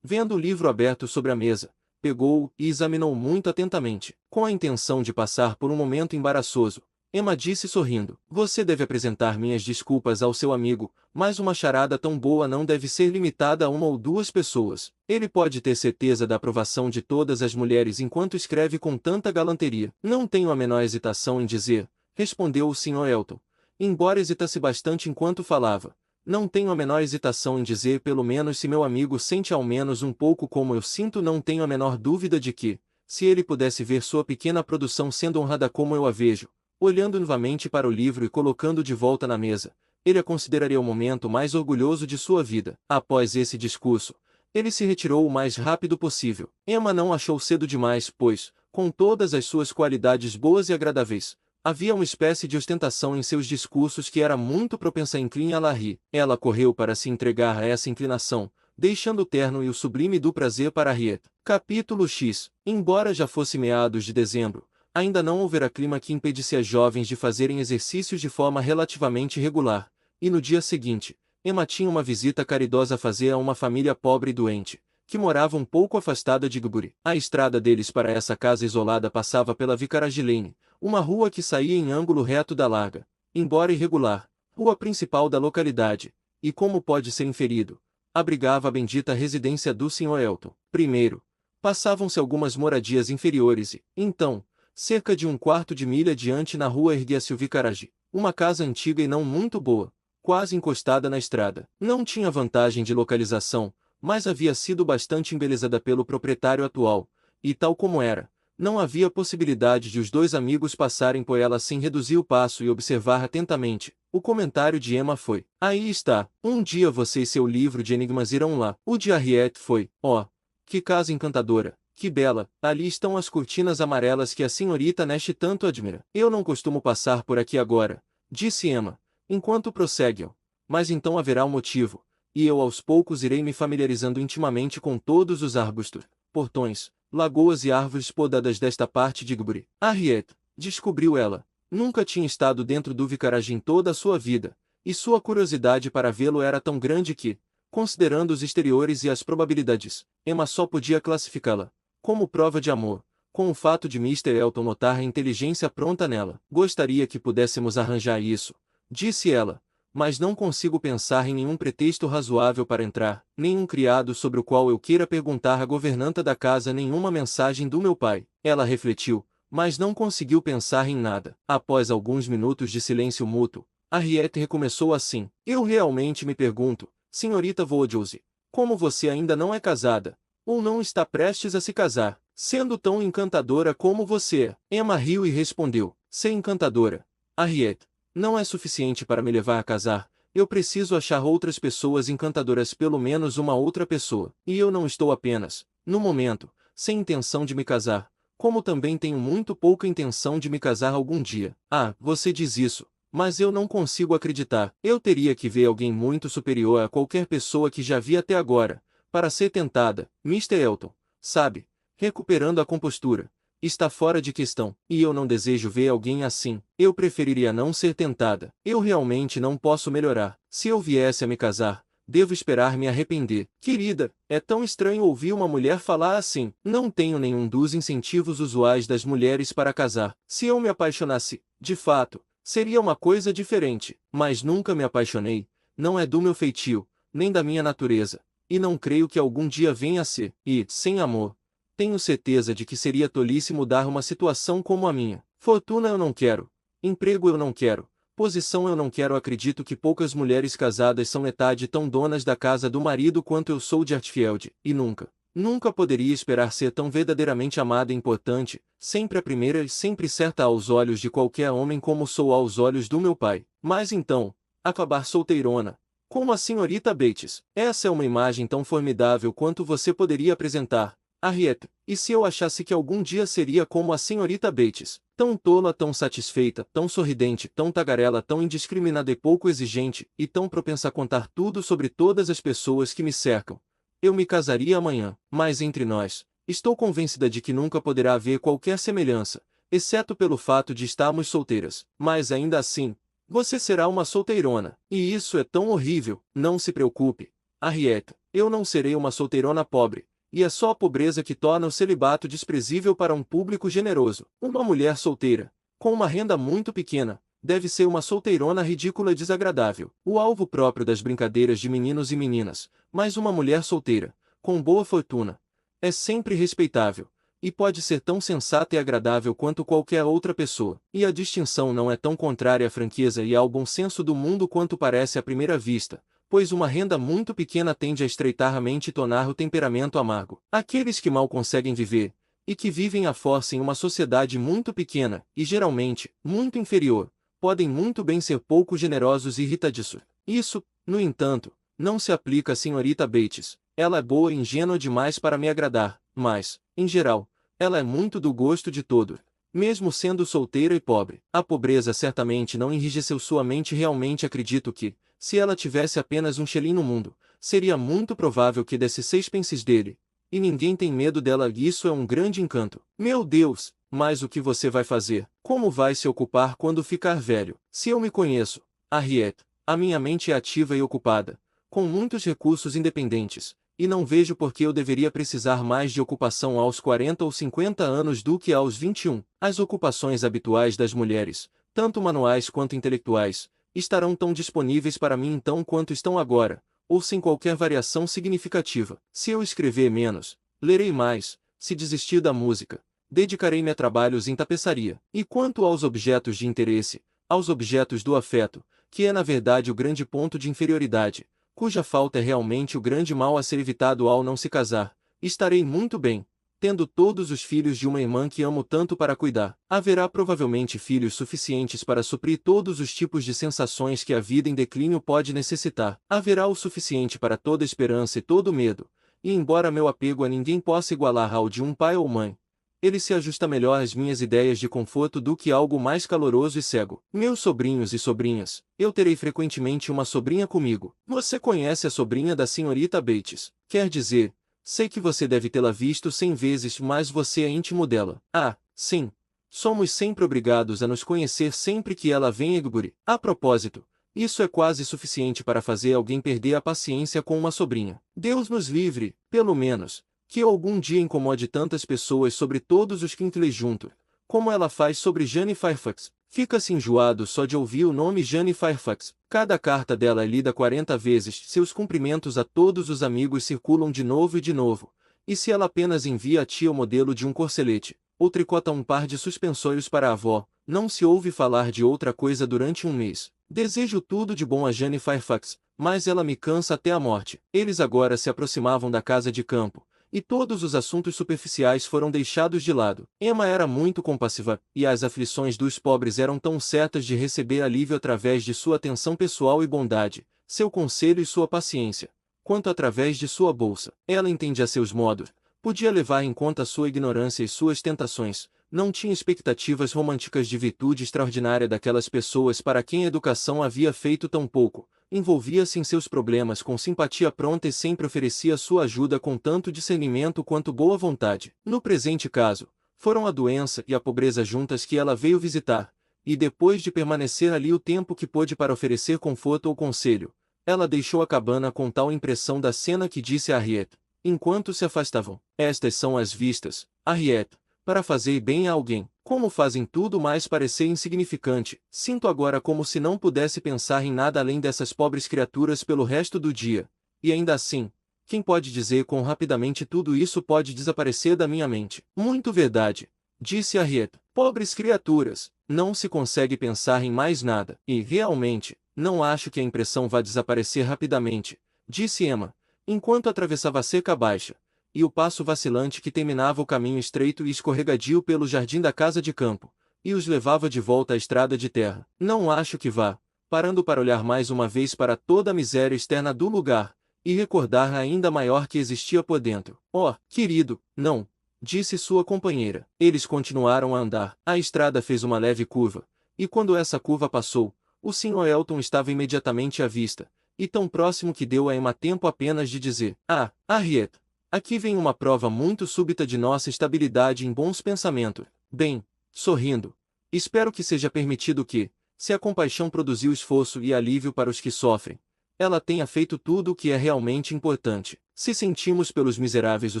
vendo o livro aberto sobre a mesa, pegou-o e examinou muito atentamente, com a intenção de passar por um momento embaraçoso. Emma disse sorrindo: você deve apresentar minhas desculpas ao seu amigo, mas uma charada tão boa não deve ser limitada a uma ou duas pessoas. Ele pode ter certeza da aprovação de todas as mulheres enquanto escreve com tanta galanteria. Não tenho a menor hesitação em dizer, respondeu o Sr. Elton, embora hesitasse bastante enquanto falava. Não tenho a menor hesitação em dizer pelo menos se meu amigo sente ao menos um pouco como eu sinto. Não tenho a menor dúvida de que, se ele pudesse ver sua pequena produção sendo honrada como eu a vejo, olhando novamente para o livro e colocando de volta na mesa, ele a consideraria o momento mais orgulhoso de sua vida. Após esse discurso, ele se retirou o mais rápido possível. Emma não achou cedo demais, pois, com todas as suas qualidades boas e agradáveis, havia uma espécie de ostentação em seus discursos que era muito propensa a incliná-la a rir. Ela correu para se entregar a essa inclinação, deixando o terno e o sublime do prazer para Harriet. Capítulo X. Embora já fosse meados de dezembro, ainda não houvera clima que impedisse as jovens de fazerem exercícios de forma relativamente regular, e no dia seguinte, Emma tinha uma visita caridosa a fazer a uma família pobre e doente, que morava um pouco afastada de Gbury. A estrada deles para essa casa isolada passava pela Vicarage Lane, uma rua que saía em ângulo reto da larga, embora irregular, rua principal da localidade, e como pode ser inferido, abrigava a bendita residência do Sr. Elton. Primeiro, passavam-se algumas moradias inferiores e, então, cerca de um quarto de milha adiante na rua erguia-se o Vicarage, uma casa antiga e não muito boa, quase encostada na estrada. Não tinha vantagem de localização, mas havia sido bastante embelezada pelo proprietário atual, e tal como era, não havia possibilidade de os dois amigos passarem por ela sem reduzir o passo e observar atentamente. O comentário de Emma foi: "Aí está, um dia você e seu livro de enigmas irão lá." O de Harriet foi: "Oh, que casa encantadora, que bela, ali estão as cortinas amarelas que a senhorita Nash tanto admira." "Eu não costumo passar por aqui agora," disse Emma, enquanto prosseguiam, "mas então haverá um motivo, e eu aos poucos irei me familiarizando intimamente com todos os arbustos, portões, lagoas e árvores podadas desta parte de Gbury." Harriet, descobriu ela, nunca tinha estado dentro do vicarage em toda a sua vida, e sua curiosidade para vê-lo era tão grande que, considerando os exteriores e as probabilidades, Emma só podia classificá-la como prova de amor, com o fato de Mr. Elton notar a inteligência pronta nela. "Gostaria que pudéssemos arranjar isso," disse ela, "mas não consigo pensar em nenhum pretexto razoável para entrar, nenhum criado sobre o qual eu queira perguntar à governanta da casa, nenhuma mensagem do meu pai." Ela refletiu, mas não conseguiu pensar em nada. Após alguns minutos de silêncio mútuo, Harriet recomeçou assim: "Eu realmente me pergunto, senhorita Woodhouse, como você ainda não é casada, ou não está prestes a se casar, sendo tão encantadora como você é." Emma riu e respondeu: "Ser encantadora, Harriet, não é suficiente para me levar a casar. Eu preciso achar outras pessoas encantadoras, pelo menos uma outra pessoa. E eu não estou apenas, no momento, sem intenção de me casar, como também tenho muito pouca intenção de me casar algum dia." "Ah, você diz isso, mas eu não consigo acreditar. Eu teria que ver alguém muito superior a qualquer pessoa que já vi até agora, para ser tentada. Mr. Elton, sabe, recuperando a compostura, está fora de questão, e eu não desejo ver alguém assim. Eu preferiria não ser tentada. Eu realmente não posso melhorar. Se eu viesse a me casar, devo esperar me arrepender." "Querida, é tão estranho ouvir uma mulher falar assim." "Não tenho nenhum dos incentivos usuais das mulheres para casar. Se eu me apaixonasse, de fato, seria uma coisa diferente, mas nunca me apaixonei, não é do meu feitio, nem da minha natureza, e não creio que algum dia venha a ser. E, sem amor, tenho certeza de que seria tolice mudar uma situação como a minha. Fortuna eu não quero, emprego eu não quero, posição eu não quero." Acredito que poucas mulheres casadas são metade tão donas da casa do marido quanto eu sou de Hartfield, e nunca poderia esperar ser tão verdadeiramente amada e importante, sempre a primeira e sempre certa aos olhos de qualquer homem como sou aos olhos do meu pai. Mas então, acabar solteirona, como a senhorita Bates. Essa é uma imagem tão formidável quanto você poderia apresentar, Harriet. E se eu achasse que algum dia seria como a senhorita Bates, tão tola, tão satisfeita, tão sorridente, tão tagarela, tão indiscriminada e pouco exigente, e tão propensa a contar tudo sobre todas as pessoas que me cercam, eu me casaria amanhã. Mas entre nós, estou convencida de que nunca poderá haver qualquer semelhança, exceto pelo fato de estarmos solteiras. Mas ainda assim, você será uma solteirona, e isso é tão horrível." "Não se preocupe, Harriet, eu não serei uma solteirona pobre, e é só a pobreza que torna o celibato desprezível para um público generoso. Uma mulher solteira, com uma renda muito pequena, deve ser uma solteirona ridícula e desagradável, o alvo próprio das brincadeiras de meninos e meninas. Mas uma mulher solteira, com boa fortuna, é sempre respeitável, e pode ser tão sensata e agradável quanto qualquer outra pessoa. E a distinção não é tão contrária à franqueza e ao bom senso do mundo quanto parece à primeira vista, pois uma renda muito pequena tende a estreitar a mente e tornar o temperamento amargo. Aqueles que mal conseguem viver, e que vivem à força em uma sociedade muito pequena, e geralmente, muito inferior, podem muito bem ser pouco generosos e irritadiços. Isso, no entanto, não se aplica à senhorita Bates. Ela é boa e ingênua demais para me agradar, mas, em geral, ela é muito do gosto de todos. Mesmo sendo solteira e pobre, a pobreza certamente não enrijeceu sua mente. Realmente acredito que, se ela tivesse apenas um shilling no mundo, seria muito provável que desse 6 pences dele. E ninguém tem medo dela e isso é um grande encanto. Meu Deus, mas o que você vai fazer? Como vai se ocupar quando ficar velho? Se eu me conheço, Harriet, a minha mente é ativa e ocupada, com muitos recursos independentes, e não vejo por que eu deveria precisar mais de ocupação aos 40 ou 50 anos do que aos 21. As ocupações habituais das mulheres, tanto manuais quanto intelectuais, estarão tão disponíveis para mim então quanto estão agora, ou sem qualquer variação significativa. Se eu escrever menos, lerei mais. Se desistir da música, dedicarei-me a trabalhos em tapeçaria. E quanto aos objetos de interesse, aos objetos do afeto, que é na verdade o grande ponto de inferioridade, cuja falta é realmente o grande mal a ser evitado ao não se casar, estarei muito bem, tendo todos os filhos de uma irmã que amo tanto para cuidar. Haverá provavelmente filhos suficientes para suprir todos os tipos de sensações que a vida em declínio pode necessitar. Haverá o suficiente para toda esperança e todo medo, e embora meu apego a ninguém possa igualar ao de um pai ou mãe, ele se ajusta melhor às minhas ideias de conforto do que algo mais caloroso e cego. Meus sobrinhos e sobrinhas, eu terei frequentemente uma sobrinha comigo. Você conhece a sobrinha da senhorita Bates? Quer dizer, sei que você deve tê-la visto 100 vezes, mas você é íntimo dela. Ah, sim. Somos sempre obrigados a nos conhecer sempre que ela vem a Egbury. A propósito, isso é quase suficiente para fazer alguém perder a paciência com uma sobrinha. Deus nos livre, pelo menos, que eu algum dia incomode tantas pessoas sobre todos os Quintley junto, como ela faz sobre Jane Fairfax. Fica-se enjoado só de ouvir o nome Jane Fairfax. Cada carta dela é lida 40 vezes, seus cumprimentos a todos os amigos circulam de novo e de novo, e se ela apenas envia a tia o modelo de um corcelete, ou tricota um par de suspensórios para a avó, não se ouve falar de outra coisa durante um mês. Desejo tudo de bom a Jane Fairfax, mas ela me cansa até a morte. Eles agora se aproximavam da casa de campo, e todos os assuntos superficiais foram deixados de lado. Emma era muito compassiva, e as aflições dos pobres eram tão certas de receber alívio através de sua atenção pessoal e bondade, seu conselho e sua paciência, quanto através de sua bolsa. Ela entendia seus modos, podia levar em conta sua ignorância e suas tentações, não tinha expectativas românticas de virtude extraordinária daquelas pessoas para quem a educação havia feito tão pouco. Envolvia-se em seus problemas com simpatia pronta e sempre oferecia sua ajuda com tanto discernimento quanto boa vontade. No presente caso, foram a doença e a pobreza juntas que ela veio visitar, e depois de permanecer ali o tempo que pôde para oferecer conforto ou conselho, ela deixou a cabana com tal impressão da cena que disse a Harriet, enquanto se afastavam: estas são as vistas, Harriet, para fazer bem a alguém. Como fazem tudo mais parecer insignificante, sinto agora como se não pudesse pensar em nada além dessas pobres criaturas pelo resto do dia. E ainda assim, quem pode dizer quão rapidamente tudo isso pode desaparecer da minha mente? Muito verdade, disse Harriet. Pobres criaturas, não se consegue pensar em mais nada. E, realmente, não acho que a impressão vá desaparecer rapidamente, disse Emma, enquanto atravessava a cerca baixa e o passo vacilante que terminava o caminho estreito e escorregadio pelo jardim da casa de campo, e os levava de volta à estrada de terra. Não acho que vá, parando para olhar mais uma vez para toda a miséria externa do lugar, e recordar a ainda maior que existia por dentro. Oh, querido, não, disse sua companheira. Eles continuaram a andar. A estrada fez uma leve curva, e quando essa curva passou, o Sr. Elton estava imediatamente à vista, e tão próximo que deu a Emma tempo apenas de dizer: ah, Harriet, aqui vem uma prova muito súbita de nossa estabilidade em bons pensamentos. Bem, sorrindo, espero que seja permitido que, se a compaixão produziu esforço e alívio para os que sofrem, ela tenha feito tudo o que é realmente importante. Se sentimos pelos miseráveis o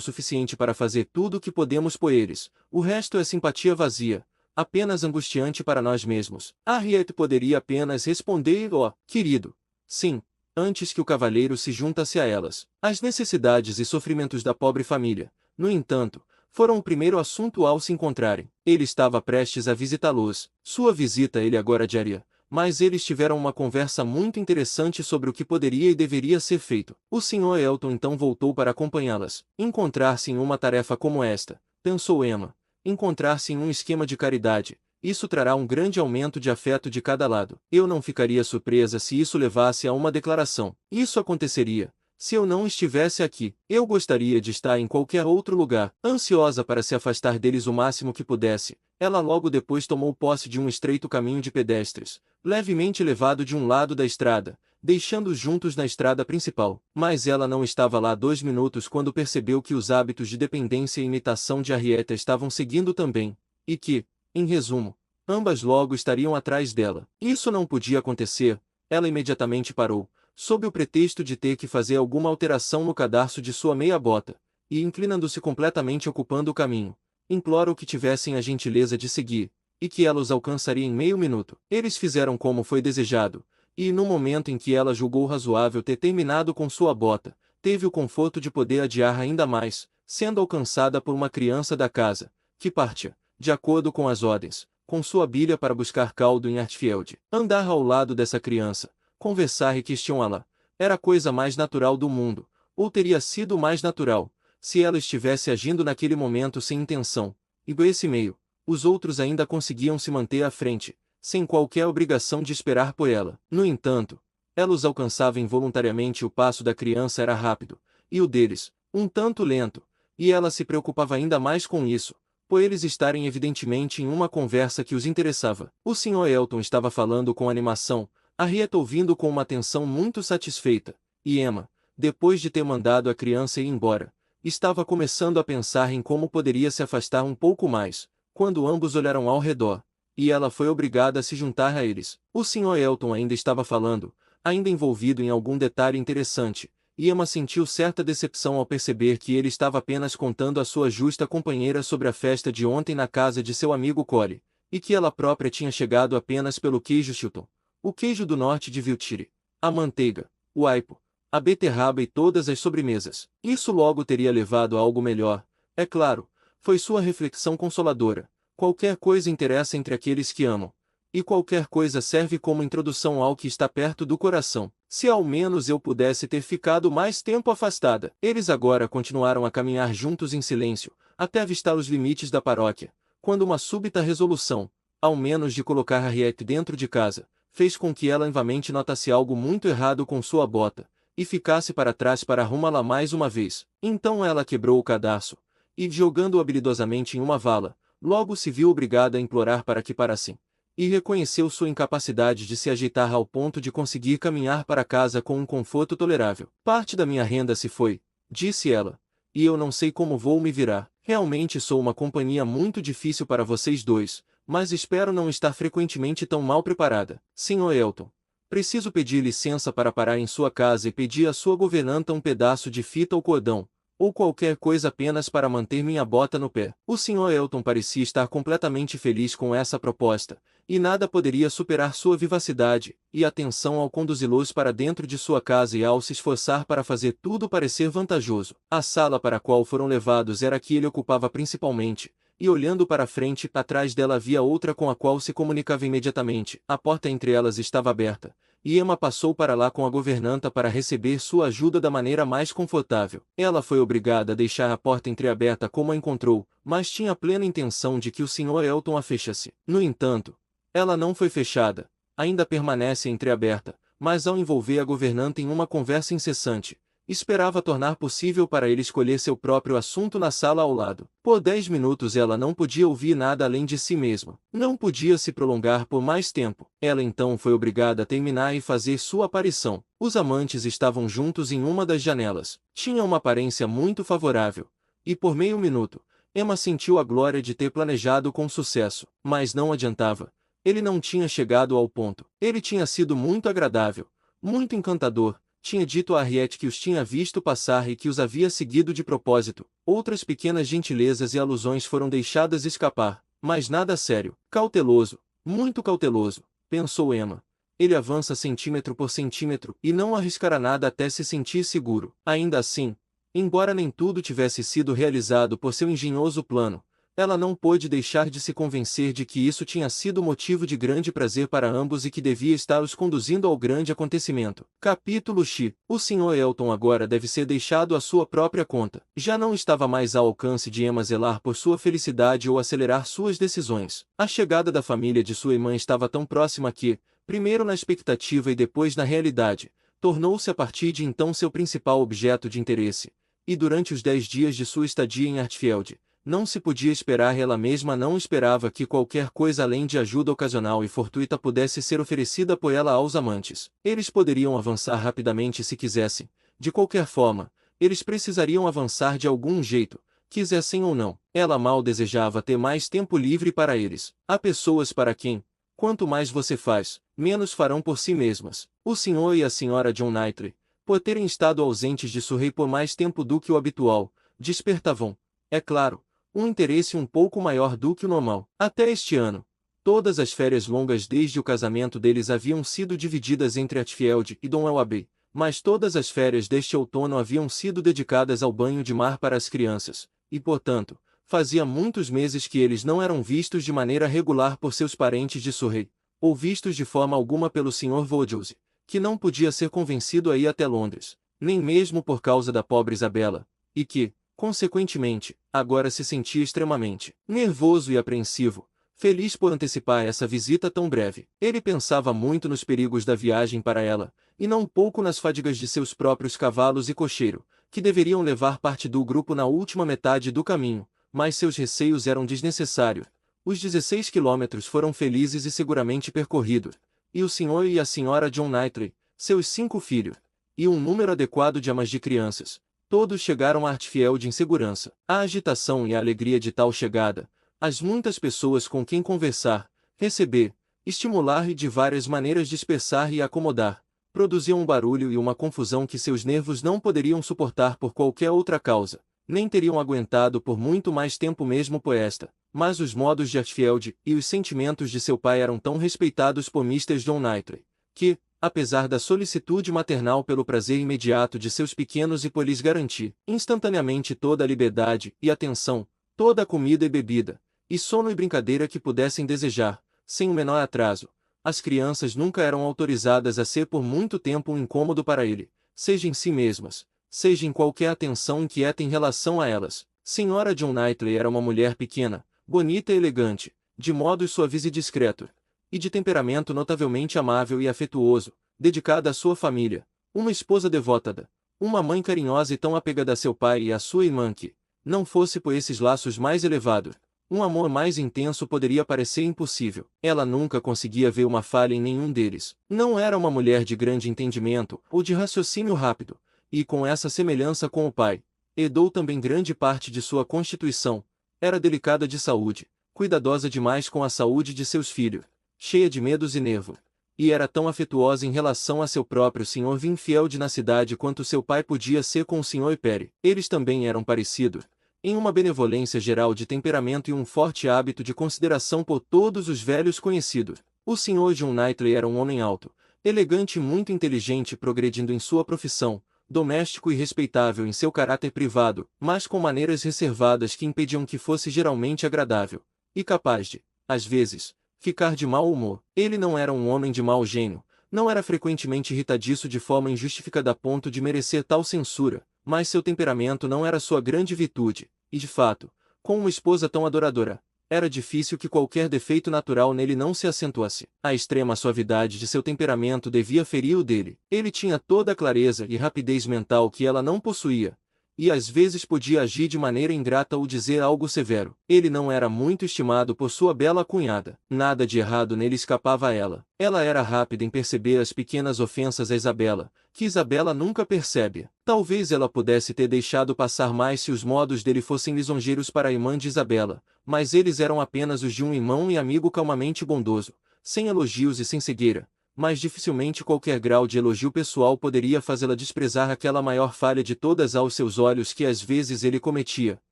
suficiente para fazer tudo o que podemos por eles, o resto é simpatia vazia, apenas angustiante para nós mesmos. Harriet poderia apenas responder: oh, querido, sim, antes que o cavalheiro se juntasse a elas. As necessidades e sofrimentos da pobre família, no entanto, foram o primeiro assunto ao se encontrarem. Ele estava prestes a visitá-los. Sua visita ele agora adiaria, mas eles tiveram uma conversa muito interessante sobre o que poderia e deveria ser feito. O Sr. Elton então voltou para acompanhá-las. Encontrar-se em uma tarefa como esta, pensou Emma, encontrar-se em um esquema de caridade, isso trará um grande aumento de afeto de cada lado. Eu não ficaria surpresa se isso levasse a uma declaração. Isso aconteceria se eu não estivesse aqui. Eu gostaria de estar em qualquer outro lugar. Ansiosa para se afastar deles o máximo que pudesse, ela logo depois tomou posse de um estreito caminho de pedestres, levemente levado de um lado da estrada, deixando-os juntos na estrada principal. Mas ela não estava lá 2 minutos quando percebeu que os hábitos de dependência e imitação de Harriet estavam seguindo também, e que, em resumo, ambas logo estariam atrás dela. Isso não podia acontecer. Ela imediatamente parou, sob o pretexto de ter que fazer alguma alteração no cadarço de sua meia bota, e inclinando-se completamente ocupando o caminho, implorou que tivessem a gentileza de seguir, e que ela os alcançaria em meio minuto. Eles fizeram como foi desejado, e no momento em que ela julgou razoável ter terminado com sua bota, teve o conforto de poder adiar ainda mais, sendo alcançada por uma criança da casa, que partia, de acordo com as ordens, com sua bilha para buscar caldo em Hartfield. Andar ao lado dessa criança, conversar e questioná-la, era a coisa mais natural do mundo, ou teria sido mais natural, se ela estivesse agindo naquele momento sem intenção, e por esse meio, os outros ainda conseguiam se manter à frente, sem qualquer obrigação de esperar por ela. No entanto, ela os alcançava involuntariamente e o passo da criança era rápido, e o deles, um tanto lento, e ela se preocupava ainda mais com isso, por eles estarem evidentemente em uma conversa que os interessava. O Sr. Elton estava falando com animação, Harriet ouvindo com uma atenção muito satisfeita, e Emma, depois de ter mandado a criança ir embora, estava começando a pensar em como poderia se afastar um pouco mais, quando ambos olharam ao redor, e ela foi obrigada a se juntar a eles. O Sr. Elton ainda estava falando, ainda envolvido em algum detalhe interessante, e Emma sentiu certa decepção ao perceber que ele estava apenas contando à sua justa companheira sobre a festa de ontem na casa de seu amigo Collie, e que ela própria tinha chegado apenas pelo queijo Chilton, o queijo do norte de Wiltshire, a manteiga, o aipo, a beterraba e todas as sobremesas. Isso logo teria levado a algo melhor, é claro, foi sua reflexão consoladora. Qualquer coisa interessa entre aqueles que amam, e qualquer coisa serve como introdução ao que está perto do coração. Se ao menos eu pudesse ter ficado mais tempo afastada. Eles agora continuaram a caminhar juntos em silêncio, até avistar os limites da paróquia, quando uma súbita resolução, ao menos de colocar Harriet dentro de casa, fez com que ela novamente notasse algo muito errado com sua bota, e ficasse para trás para arrumá-la mais uma vez. Então ela quebrou o cadarço, e jogando-o habilidosamente em uma vala, logo se viu obrigada a implorar para que parassem, e reconheceu sua incapacidade de se ajeitar ao ponto de conseguir caminhar para casa com um conforto tolerável. Parte da minha renda se foi, disse ela, e eu não sei como vou me virar. Realmente sou uma companhia muito difícil para vocês dois, mas espero não estar frequentemente tão mal preparada. Sr. Elton, preciso pedir licença para parar em sua casa e pedir à sua governanta um pedaço de fita ou cordão, ou qualquer coisa apenas para manter minha bota no pé. O Sr. Elton parecia estar completamente feliz com essa proposta, e nada poderia superar sua vivacidade e atenção ao conduzi-los para dentro de sua casa e ao se esforçar para fazer tudo parecer vantajoso. A sala para a qual foram levados era a que ele ocupava principalmente, e olhando para frente, atrás dela havia outra com a qual se comunicava imediatamente. A porta entre elas estava aberta, e Emma passou para lá com a governanta para receber sua ajuda da maneira mais confortável. Ela foi obrigada a deixar a porta entreaberta como a encontrou, mas tinha plena intenção de que o Sr. Elton a fechasse. No entanto, ela não foi fechada, ainda permanece entreaberta, mas ao envolver a governanta em uma conversa incessante, esperava tornar possível para ele escolher seu próprio assunto na sala ao lado. Por 10 minutos ela não podia ouvir nada além de si mesma. Não podia se prolongar por mais tempo. Ela então foi obrigada a terminar e fazer sua aparição. Os amantes estavam juntos em uma das janelas. Tinha uma aparência muito favorável. E por meio minuto, Emma sentiu a glória de ter planejado com sucesso. Mas não adiantava. Ele não tinha chegado ao ponto. Ele tinha sido muito agradável, muito encantador. Tinha dito a Harriet que os tinha visto passar e que os havia seguido de propósito. Outras pequenas gentilezas e alusões foram deixadas escapar, mas nada sério. Cauteloso, muito cauteloso, pensou Emma. Ele avança centímetro por centímetro e não arriscará nada até se sentir seguro. Ainda assim, embora nem tudo tivesse sido realizado por seu engenhoso plano, Ela não pôde deixar de se convencer de que isso tinha sido motivo de grande prazer para ambos e que devia estar os conduzindo ao grande acontecimento. Capítulo X. O Sr. Elton agora deve ser deixado à sua própria conta. Já não estava mais ao alcance de Emma zelar por sua felicidade ou acelerar suas decisões. A chegada da família de sua irmã estava tão próxima que, primeiro na expectativa e depois na realidade, tornou-se a partir de então seu principal objeto de interesse. E durante os 10 dias de sua estadia em Hartfield, não se podia esperar, ela mesma não esperava que qualquer coisa além de ajuda ocasional e fortuita pudesse ser oferecida por ela aos amantes. Eles poderiam avançar rapidamente se quisessem. De qualquer forma, eles precisariam avançar de algum jeito, quisessem ou não. Ela mal desejava ter mais tempo livre para eles. Há pessoas para quem, quanto mais você faz, menos farão por si mesmas. O Sr. e a Sra. John Knightley, por terem estado ausentes de Surrey por mais tempo do que o habitual, despertavam, é claro, um interesse um pouco maior do que o normal. Até este ano, todas as férias longas desde o casamento deles haviam sido divididas entre Hatfield e Donwell Abbey, mas todas as férias deste outono haviam sido dedicadas ao banho de mar para as crianças, e portanto, fazia muitos meses que eles não eram vistos de maneira regular por seus parentes de Surrey, ou vistos de forma alguma pelo Sr. Vaudouse, que não podia ser convencido a ir até Londres, nem mesmo por causa da pobre Isabela, e que, consequentemente, agora se sentia extremamente nervoso e apreensivo, feliz por antecipar essa visita tão breve. Ele pensava muito nos perigos da viagem para ela, e não pouco nas fadigas de seus próprios cavalos e cocheiro, que deveriam levar parte do grupo na última metade do caminho, mas seus receios eram desnecessários. Os 16 quilômetros foram felizes e seguramente percorridos, e o Sr. e a Sra. John Knightley, seus 5 filhos, e um número adequado de amas de crianças, todos chegaram a Hartfield em segurança. A agitação e a alegria de tal chegada, as muitas pessoas com quem conversar, receber, estimular e de várias maneiras dispersar e acomodar, produziam um barulho e uma confusão que seus nervos não poderiam suportar por qualquer outra causa, nem teriam aguentado por muito mais tempo mesmo por esta. Mas os modos de Hatfield e os sentimentos de seu pai eram tão respeitados por Mr. John Knightley, que, apesar da solicitude maternal pelo prazer imediato de seus pequenos e por lhes garantir instantaneamente toda a liberdade e atenção, toda a comida e bebida, e sono e brincadeira que pudessem desejar, sem o menor atraso, as crianças nunca eram autorizadas a ser por muito tempo um incômodo para ele, seja em si mesmas, seja em qualquer atenção inquieta em relação a elas. Sra. John Knightley era uma mulher pequena, bonita e elegante, de modos suaves e discretos, e de temperamento notavelmente amável e afetuoso, dedicada à sua família, uma esposa devota, uma mãe carinhosa e tão apegada a seu pai e à sua irmã que, não fosse por esses laços mais elevados, um amor mais intenso poderia parecer impossível. Ela nunca conseguia ver uma falha em nenhum deles. Não era uma mulher de grande entendimento ou de raciocínio rápido, e com essa semelhança com o pai, herdou também grande parte de sua constituição. Era delicada de saúde, cuidadosa demais com a saúde de seus filhos, cheia de medos e nervos, e era tão afetuosa em relação a seu próprio Sr. Winfield na cidade quanto seu pai podia ser com o Sr. Perry. Eles também eram parecidos, em uma benevolência geral de temperamento e um forte hábito de consideração por todos os velhos conhecidos. O Sr. John Knightley era um homem alto, elegante e muito inteligente, progredindo em sua profissão, doméstico e respeitável em seu caráter privado, mas com maneiras reservadas que impediam que fosse geralmente agradável, e capaz de, às vezes, ficar de mau humor. Ele não era um homem de mau gênio, não era frequentemente irritadiço de forma injustificada a ponto de merecer tal censura, mas seu temperamento não era sua grande virtude, e de fato, com uma esposa tão adoradora, era difícil que qualquer defeito natural nele não se acentuasse. A extrema suavidade de seu temperamento devia ferir o dele. Ele tinha toda a clareza e rapidez mental que ela não possuía, e às vezes podia agir de maneira ingrata ou dizer algo severo. Ele não era muito estimado por sua bela cunhada. Nada de errado nele escapava a ela. Ela era rápida em perceber as pequenas ofensas a Isabela, que Isabela nunca percebe. Talvez ela pudesse ter deixado passar mais se os modos dele fossem lisonjeiros para a irmã de Isabela, mas eles eram apenas os de um irmão e amigo calmamente bondoso, sem elogios e sem cegueira. Mas dificilmente qualquer grau de elogio pessoal poderia fazê-la desprezar aquela maior falha de todas aos seus olhos que às vezes ele cometia,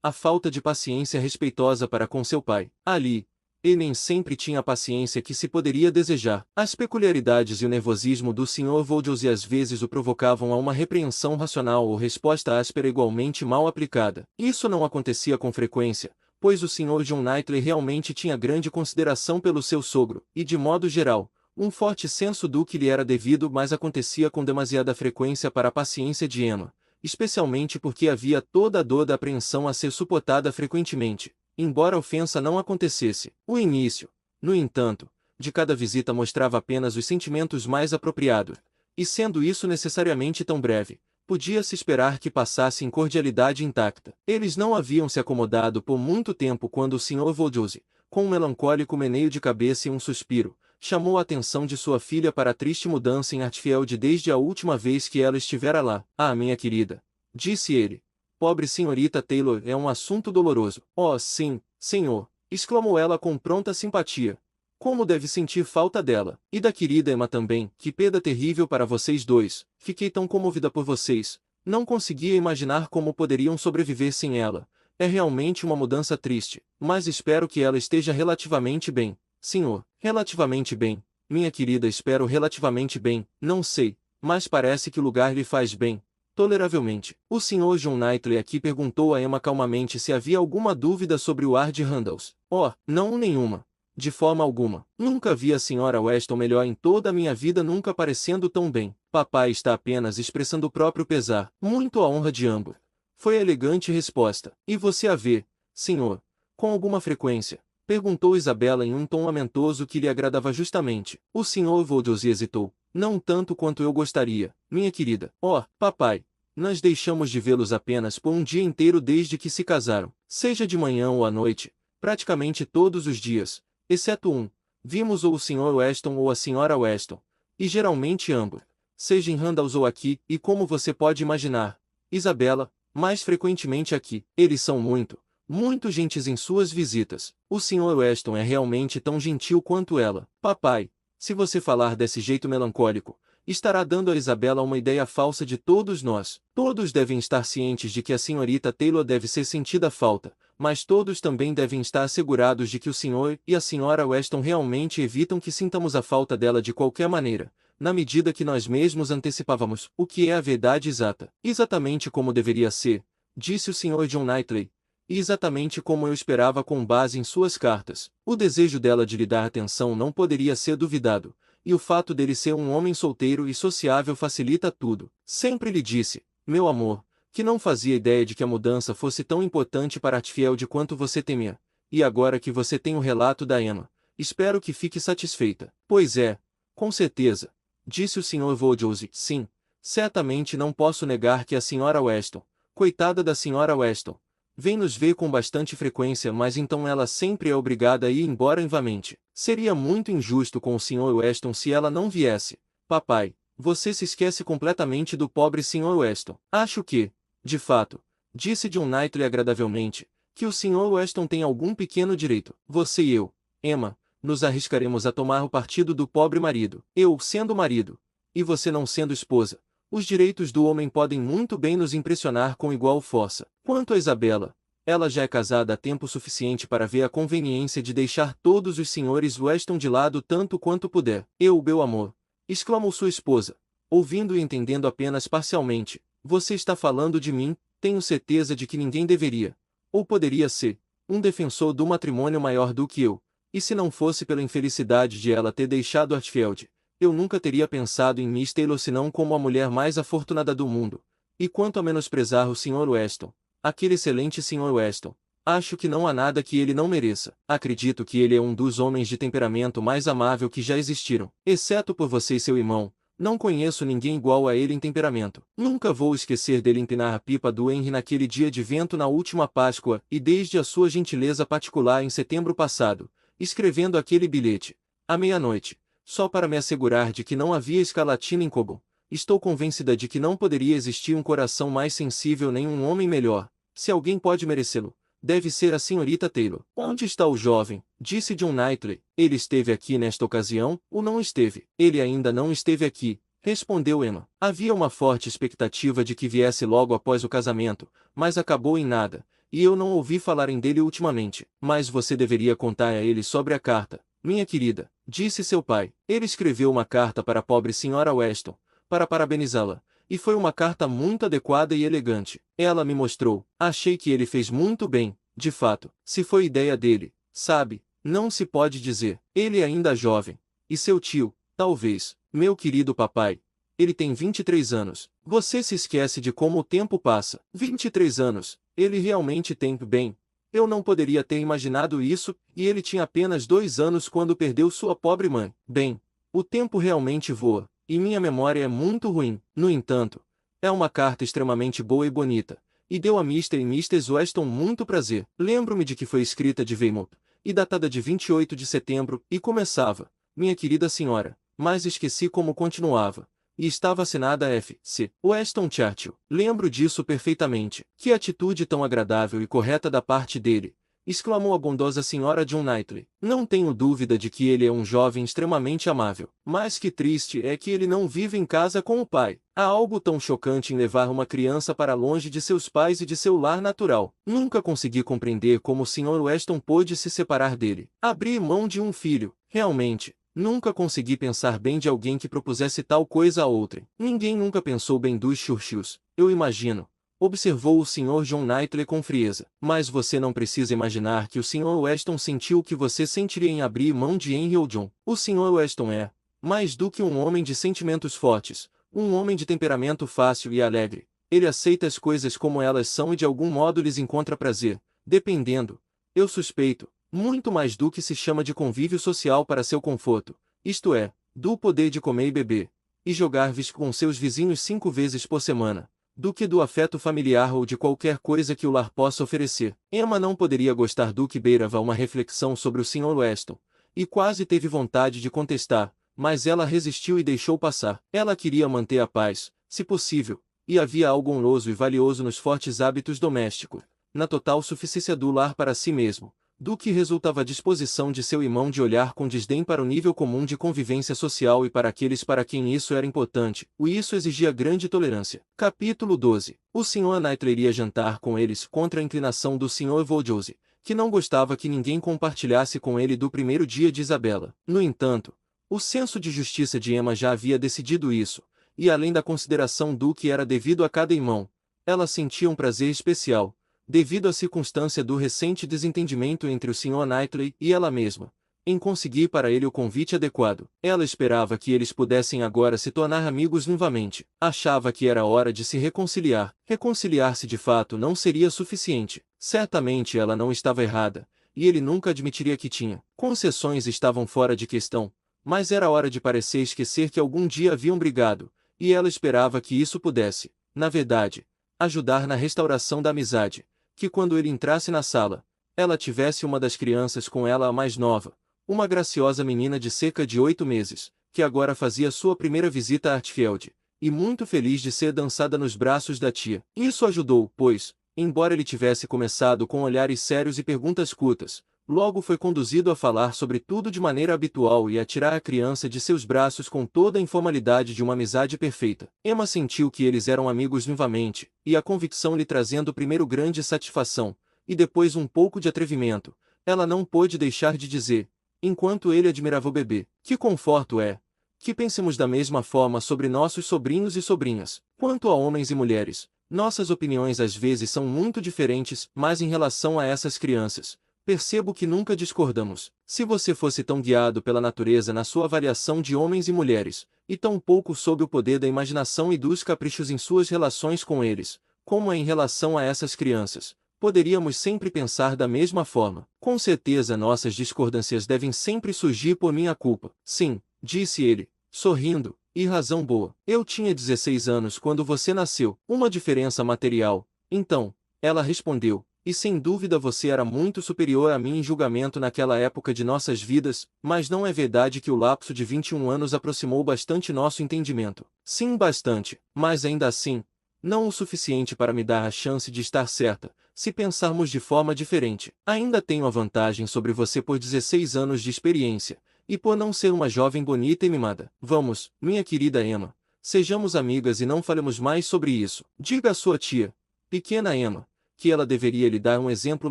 a falta de paciência respeitosa para com seu pai. Ali, ele nem sempre tinha a paciência que se poderia desejar. As peculiaridades e o nervosismo do Sr. Vaudouse às vezes o provocavam a uma repreensão racional ou resposta áspera igualmente mal aplicada. Isso não acontecia com frequência, pois o Sr. John Knightley realmente tinha grande consideração pelo seu sogro, e de modo geral, um forte senso do que lhe era devido, mas acontecia com demasiada frequência para a paciência de Emma, especialmente porque havia toda a dor da apreensão a ser suportada frequentemente, embora a ofensa não acontecesse. O início, no entanto, de cada visita mostrava apenas os sentimentos mais apropriados, e sendo isso necessariamente tão breve, podia-se esperar que passasse em cordialidade intacta. Eles não haviam se acomodado por muito tempo quando o Sr. Voldose, com um melancólico meneio de cabeça e um suspiro, chamou a atenção de sua filha para a triste mudança em Hartfield desde a última vez que ela estivera lá. Ah, minha querida, disse ele, pobre senhorita Taylor é um assunto doloroso. Oh, sim, senhor, exclamou ela com pronta simpatia. Como deve sentir falta dela. E da querida Emma também, que perda terrível para vocês dois. Fiquei tão comovida por vocês. Não conseguia imaginar como poderiam sobreviver sem ela. É realmente uma mudança triste, mas espero que ela esteja relativamente bem. Senhor, relativamente bem. Minha querida, espero relativamente bem. Não sei, mas parece que o lugar lhe faz bem. Toleravelmente. O Sr. John Knightley aqui perguntou a Emma calmamente se havia alguma dúvida sobre o ar de Randalls. Oh, não nenhuma. De forma alguma. Nunca vi a Sra. Weston melhor em toda a minha vida, nunca parecendo tão bem. Papai está apenas expressando o próprio pesar. Muito à honra de ambos. Foi a elegante resposta. E você a vê, senhor? Com alguma frequência? Perguntou Isabela em um tom lamentoso que lhe agradava justamente. O Sr. Voldose hesitou. Não tanto quanto eu gostaria, minha querida. Oh, papai, nós deixamos de vê-los apenas por um dia inteiro desde que se casaram. Seja de manhã ou à noite, praticamente todos os dias. Exceto um, vimos ou o Sr. Weston ou a Sra. Weston, e geralmente ambos, seja em Randalls ou aqui, e como você pode imaginar, Isabela, mais frequentemente aqui. Eles são muito gentis em suas visitas. O Sr. Weston é realmente tão gentil quanto ela. Papai, se você falar desse jeito melancólico, estará dando a Isabela uma ideia falsa de todos nós. Todos devem estar cientes de que a senhorita Taylor deve ser sentida falta, mas todos também devem estar assegurados de que o Sr. e a Sra. Weston realmente evitam que sintamos a falta dela de qualquer maneira, na medida que nós mesmos antecipávamos, o que é a verdade exata. Exatamente como deveria ser, disse o Sr. John Knightley, e exatamente como eu esperava com base em suas cartas. O desejo dela de lhe dar atenção não poderia ser duvidado, e o fato dele ser um homem solteiro e sociável facilita tudo. Sempre lhe disse, meu amor, que não fazia ideia de que a mudança fosse tão importante para Hartfield quanto você temia. E agora que você tem o relato da Emma, espero que fique satisfeita. Pois é, com certeza, disse o Sr. Voldose. Sim, certamente não posso negar que a Sra. Weston, coitada da Sra. Weston, vem nos ver com bastante frequência, mas então ela sempre é obrigada a ir embora invamente. Seria muito injusto com o Sr. Weston se ela não viesse. Papai, você se esquece completamente do pobre Sr. Weston. Acho que, de fato, disse John Knightley agradavelmente, que o Sr. Weston tem algum pequeno direito. Você e eu, Emma, nos arriscaremos a tomar o partido do pobre marido. Eu sendo marido, e você não sendo esposa. Os direitos do homem podem muito bem nos impressionar com igual força. Quanto a Isabela, ela já é casada há tempo suficiente para ver a conveniência de deixar todos os senhores Weston de lado tanto quanto puder. Eu, meu amor, exclamou sua esposa, ouvindo e entendendo apenas parcialmente. Você está falando de mim, tenho certeza de que ninguém deveria, ou poderia ser, um defensor do matrimônio maior do que eu, e se não fosse pela infelicidade de ela ter deixado Hartfield, eu nunca teria pensado em Miss Taylor senão como a mulher mais afortunada do mundo. E quanto a menosprezar o Sr. Weston, aquele excelente Sr. Weston, acho que não há nada que ele não mereça. Acredito que ele é um dos homens de temperamento mais amável que já existiram. Exceto por você e seu irmão, não conheço ninguém igual a ele em temperamento. Nunca vou esquecer dele empinar a pipa do Henry naquele dia de vento na última Páscoa e desde a sua gentileza particular em setembro passado, escrevendo aquele bilhete, à meia-noite, só para me assegurar de que não havia escarlatina em Cobo. Estou convencida de que não poderia existir um coração mais sensível nem um homem melhor. Se alguém pode merecê-lo, deve ser a senhorita Taylor. Onde está o jovem? Disse John Knightley. Ele esteve aqui nesta ocasião, ou não esteve? Ele ainda não esteve aqui, respondeu Emma. Havia uma forte expectativa de que viesse logo após o casamento, mas acabou em nada, e eu não ouvi falarem dele ultimamente. Mas você deveria contar a ele sobre a carta, minha querida, disse seu pai. Ele escreveu uma carta para a pobre Sra. Weston, para parabenizá-la, e foi uma carta muito adequada e elegante. Ela me mostrou. Achei que ele fez muito bem, de fato, se foi ideia dele, sabe, não se pode dizer. Ele ainda é jovem. E seu tio, talvez, meu querido papai. Ele tem 23 anos. Você se esquece de como o tempo passa. 23 anos. Ele realmente tem bem. Eu não poderia ter imaginado isso, e ele tinha apenas 2 anos quando perdeu sua pobre mãe. Bem, o tempo realmente voa, e minha memória é muito ruim. No entanto, é uma carta extremamente boa e bonita, e deu a Mr. e Mrs. Weston muito prazer. Lembro-me de que foi escrita de Weymouth, e datada de 28 de setembro, e começava, minha querida senhora, mas esqueci como continuava. E estava assinada F.C. Weston Churchill. Lembro disso perfeitamente. Que atitude tão agradável e correta da parte dele! Exclamou a bondosa senhora John Knightley. Não tenho dúvida de que ele é um jovem extremamente amável. Mas que triste é que ele não vive em casa com o pai. Há algo tão chocante em levar uma criança para longe de seus pais e de seu lar natural. Nunca consegui compreender como o Sr. Weston pôde se separar dele. Abrir mão de um filho. Realmente, nunca consegui pensar bem de alguém que propusesse tal coisa a outrem. Ninguém nunca pensou bem dos Churchills, eu imagino. Observou o Sr. John Knightley com frieza. Mas você não precisa imaginar que o Sr. Weston sentiu o que você sentiria em abrir mão de Henry ou John. O Sr. Weston é, mais do que um homem de sentimentos fortes, um homem de temperamento fácil e alegre. Ele aceita as coisas como elas são e de algum modo lhes encontra prazer, dependendo, eu suspeito, muito mais do que se chama de convívio social para seu conforto, isto é, do poder de comer e beber, e jogar vis com seus vizinhos 5 vezes por semana, do que do afeto familiar ou de qualquer coisa que o lar possa oferecer. Emma não poderia gostar do que beirava uma reflexão sobre o Sr. Weston, e quase teve vontade de contestar, mas ela resistiu e deixou passar. Ela queria manter a paz, se possível, e havia algo honroso e valioso nos fortes hábitos domésticos, na total suficiência do lar para si mesmo, do que resultava a disposição de seu irmão de olhar com desdém para o nível comum de convivência social e para aqueles para quem isso era importante, e isso exigia grande tolerância. Capítulo 12. O Sr. Knightley iria jantar com eles contra a inclinação do Sr. Voldose, que não gostava que ninguém compartilhasse com ele do primeiro dia de Isabela. No entanto, o senso de justiça de Emma já havia decidido isso, e além da consideração do que era devido a cada irmão, ela sentia um prazer especial, devido à circunstância do recente desentendimento entre o Sr. Knightley e ela mesma, em conseguir para ele o convite adequado. Ela esperava que eles pudessem agora se tornar amigos novamente. Achava que era hora de se reconciliar. Reconciliar-se de fato não seria suficiente. Certamente ela não estava errada, e ele nunca admitiria que tinha. Concessões estavam fora de questão, mas era hora de parecer esquecer que algum dia haviam brigado, e ela esperava que isso pudesse, na verdade, ajudar na restauração da amizade. Que quando ele entrasse na sala, ela tivesse uma das crianças com ela, a mais nova, uma graciosa menina de cerca de 8 meses, que agora fazia sua primeira visita a Hartfield, e muito feliz de ser dançada nos braços da tia. Isso ajudou, pois, embora ele tivesse começado com olhares sérios e perguntas curtas, logo foi conduzido a falar sobre tudo de maneira habitual e a tirar a criança de seus braços com toda a informalidade de uma amizade perfeita. Emma sentiu que eles eram amigos vivamente, e a convicção lhe trazendo primeiro grande satisfação, e depois um pouco de atrevimento, ela não pôde deixar de dizer, enquanto ele admirava o bebê, que conforto é, que pensemos da mesma forma sobre nossos sobrinhos e sobrinhas. Quanto a homens e mulheres, nossas opiniões às vezes são muito diferentes, mas em relação a essas crianças, percebo que nunca discordamos. Se você fosse tão guiado pela natureza na sua avaliação de homens e mulheres, e tão pouco sob o poder da imaginação e dos caprichos em suas relações com eles, como é em relação a essas crianças, poderíamos sempre pensar da mesma forma. Com certeza nossas discordâncias devem sempre surgir por minha culpa. Sim, disse ele, sorrindo, e razão boa. Eu tinha 16 anos quando você nasceu. Uma diferença material. Então, ela respondeu, e sem dúvida você era muito superior a mim em julgamento naquela época de nossas vidas, mas não é verdade que o lapso de 21 anos aproximou bastante nosso entendimento? Sim, bastante, mas ainda assim, não o suficiente para me dar a chance de estar certa, se pensarmos de forma diferente. Ainda tenho a vantagem sobre você por 16 anos de experiência, e por não ser uma jovem bonita e mimada. Vamos, minha querida Emma, sejamos amigas e não falemos mais sobre isso. Diga à sua tia, pequena Emma, que ela deveria lhe dar um exemplo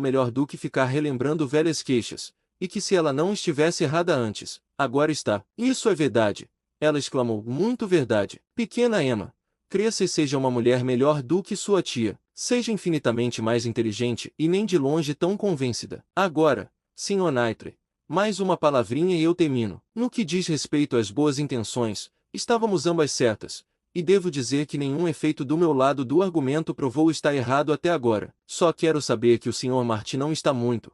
melhor do que ficar relembrando velhas queixas, e que se ela não estivesse errada antes, agora está. Isso é verdade, ela exclamou, muito verdade. Pequena Emma, cresça e seja uma mulher melhor do que sua tia. seja infinitamente mais inteligente e nem de longe tão convencida. Agora, Sr. Knightley, mais uma palavrinha e eu termino. No que diz respeito às boas intenções, estávamos ambas certas, e devo dizer que nenhum efeito do meu lado do argumento provou estar errado até agora. Só quero saber que o Sr. Martin não está muito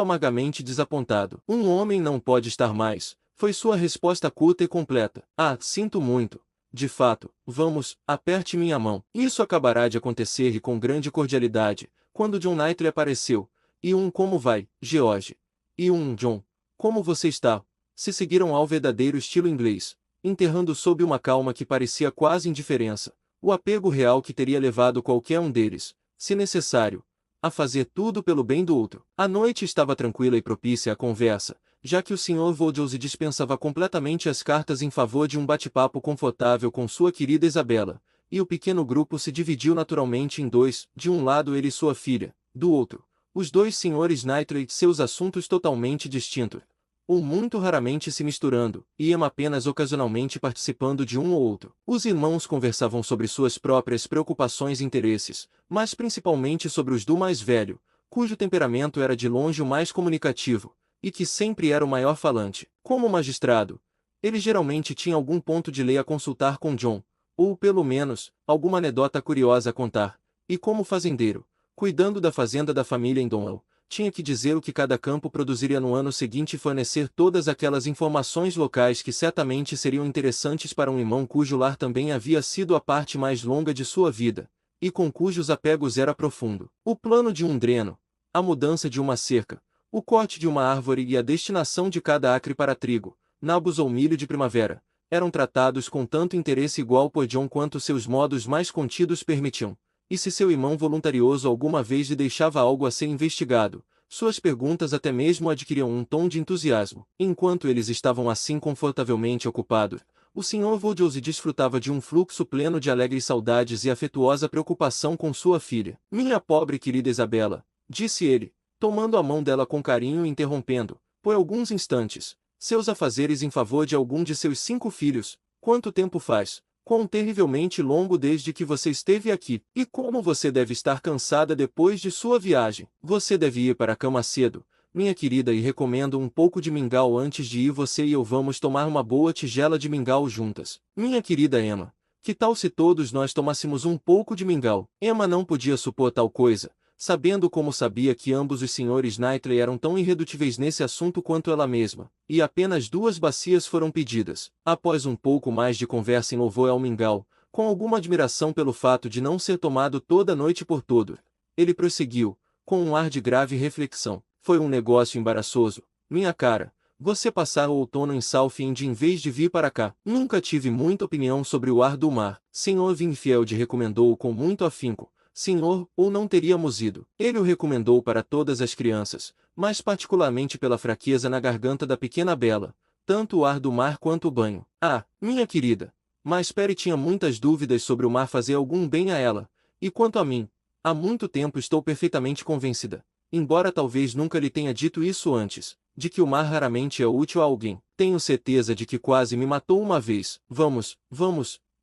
amargamente desapontado. Um homem não pode estar mais, foi sua resposta curta e completa. Ah, sinto muito. De fato, vamos, aperte minha mão. Isso acabará de acontecer e com grande cordialidade, quando John Knightley apareceu. E como vai, George? E John, como você está? Se seguiram ao verdadeiro estilo inglês, enterrando sob uma calma que parecia quase indiferença, o apego real que teria levado qualquer um deles, se necessário, a fazer tudo pelo bem do outro. A noite estava tranquila e propícia à conversa, já que o Sr. Vogelsi dispensava completamente as cartas em favor de um bate-papo confortável com sua querida Isabela, e o pequeno grupo se dividiu naturalmente em dois, de um lado ele e sua filha, do outro, os dois senhores Knightley e seus assuntos totalmente distintos, ou muito raramente se misturando, e Emma apenas ocasionalmente participando de um ou outro. Os irmãos conversavam sobre suas próprias preocupações e interesses, mas principalmente sobre os do mais velho, cujo temperamento era de longe o mais comunicativo, e que sempre era o maior falante. Como magistrado, ele geralmente tinha algum ponto de lei a consultar com John, ou pelo menos, alguma anedota curiosa a contar, e como fazendeiro, cuidando da fazenda da família em Donwell, tinha que dizer o que cada campo produziria no ano seguinte e fornecer todas aquelas informações locais que certamente seriam interessantes para um irmão cujo lar também havia sido a parte mais longa de sua vida, e com cujos apegos era profundo. O plano de um dreno, a mudança de uma cerca, o corte de uma árvore e a destinação de cada acre para trigo, nabos ou milho de primavera, eram tratados com tanto interesse igual por John quanto seus modos mais contidos permitiam, e se seu irmão voluntarioso alguma vez lhe deixava algo a ser investigado, suas perguntas até mesmo adquiriam um tom de entusiasmo. Enquanto eles estavam assim confortavelmente ocupados, o Sr. Vogelsi desfrutava de um fluxo pleno de alegres saudades e afetuosa preocupação com sua filha. Minha pobre querida Isabela, disse ele, tomando a mão dela com carinho e interrompendo, por alguns instantes, seus afazeres em favor de algum de seus 5 filhos. Quanto tempo faz? Quão terrivelmente longo desde que você esteve aqui. E como você deve estar cansada depois de sua viagem. Você deve ir para a cama cedo, minha querida, e recomendo um pouco de mingau antes de ir. Você e eu vamos tomar uma boa tigela de mingau juntas. Minha querida Emma, que tal se todos nós tomássemos um pouco de mingau? Emma não podia supor tal coisa, sabendo como sabia que ambos os senhores Knightley eram tão irredutíveis nesse assunto quanto ela mesma, e apenas 2 bacias foram pedidas. Após um pouco mais de conversa em louvor ao mingau, com alguma admiração pelo fato de não ser tomado toda a noite por todo, ele prosseguiu, com um ar de grave reflexão. Foi um negócio embaraçoso, minha cara, você passar o outono em Southend em vez de vir para cá. Nunca tive muita opinião sobre o ar do mar. Sr. Wingfield recomendou-o com muito afinco. Senhor, ou não teríamos ido. Ele o recomendou para todas as crianças, mas particularmente pela fraqueza na garganta da pequena Bela, tanto o ar do mar quanto o banho. Ah, minha querida! Mas Perry tinha muitas dúvidas sobre o mar fazer algum bem a ela, e quanto a mim, há muito tempo estou perfeitamente convencida, embora talvez nunca lhe tenha dito isso antes, de que o mar raramente é útil a alguém. Tenho certeza de que quase me matou uma vez. Vamos,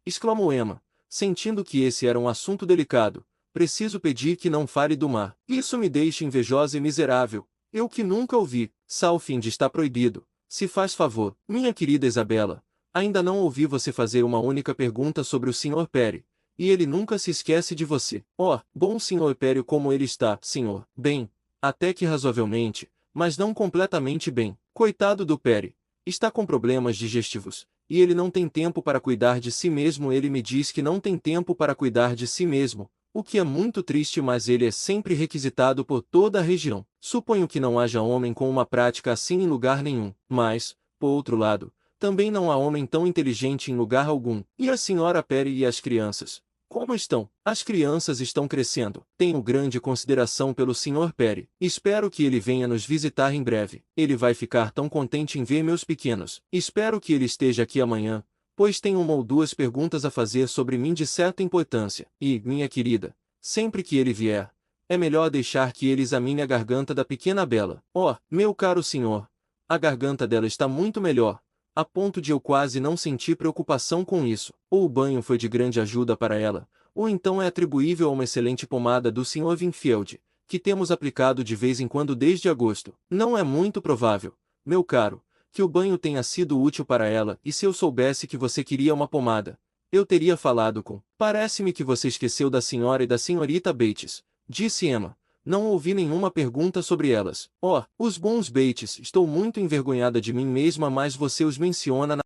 exclamou Emma, sentindo que esse era um assunto delicado. Preciso pedir que não fale do mar. Isso me deixa invejosa e miserável. Eu que nunca ouvi. Southend está proibido. Se faz favor. Minha querida Isabela, ainda não ouvi você fazer uma única pergunta sobre o Sr. Perry. E ele nunca se esquece de você. Oh, bom Sr. Perry, como ele está, senhor? Bem, até que razoavelmente, mas não completamente bem. Coitado do Perry. Está com problemas digestivos. E ele não tem tempo para cuidar de si mesmo. Ele me diz que não tem tempo para cuidar de si mesmo. O que é muito triste, mas ele é sempre requisitado por toda a região. Suponho que não haja homem com uma prática assim em lugar nenhum, mas, por outro lado, também não há homem tão inteligente em lugar algum. E a senhora Perry e as crianças? Como estão? As crianças estão crescendo. Tenho grande consideração pelo Sr. Perry. Espero que ele venha nos visitar em breve. Ele vai ficar tão contente em ver meus pequenos. Espero que ele esteja aqui amanhã, pois tenho 1 ou 2 perguntas a fazer sobre mim de certa importância. E, minha querida, sempre que ele vier, é melhor deixar que ele examine a garganta da pequena Bela. Oh, meu caro senhor, a garganta dela está muito melhor, a ponto de eu quase não sentir preocupação com isso. Ou o banho foi de grande ajuda para ela, Ou então é atribuível a uma excelente pomada do Sr. Wingfield, que temos aplicado de vez em quando desde agosto. Não é muito provável, meu caro, que o banho tenha sido útil para ela, e se eu soubesse que você queria uma pomada, eu teria falado com. Parece-me que você esqueceu da senhora e da senhorita Bates, disse Emma. Não ouvi nenhuma pergunta sobre elas. Oh, os bons Bates, estou muito envergonhada de mim mesma, mas você os menciona na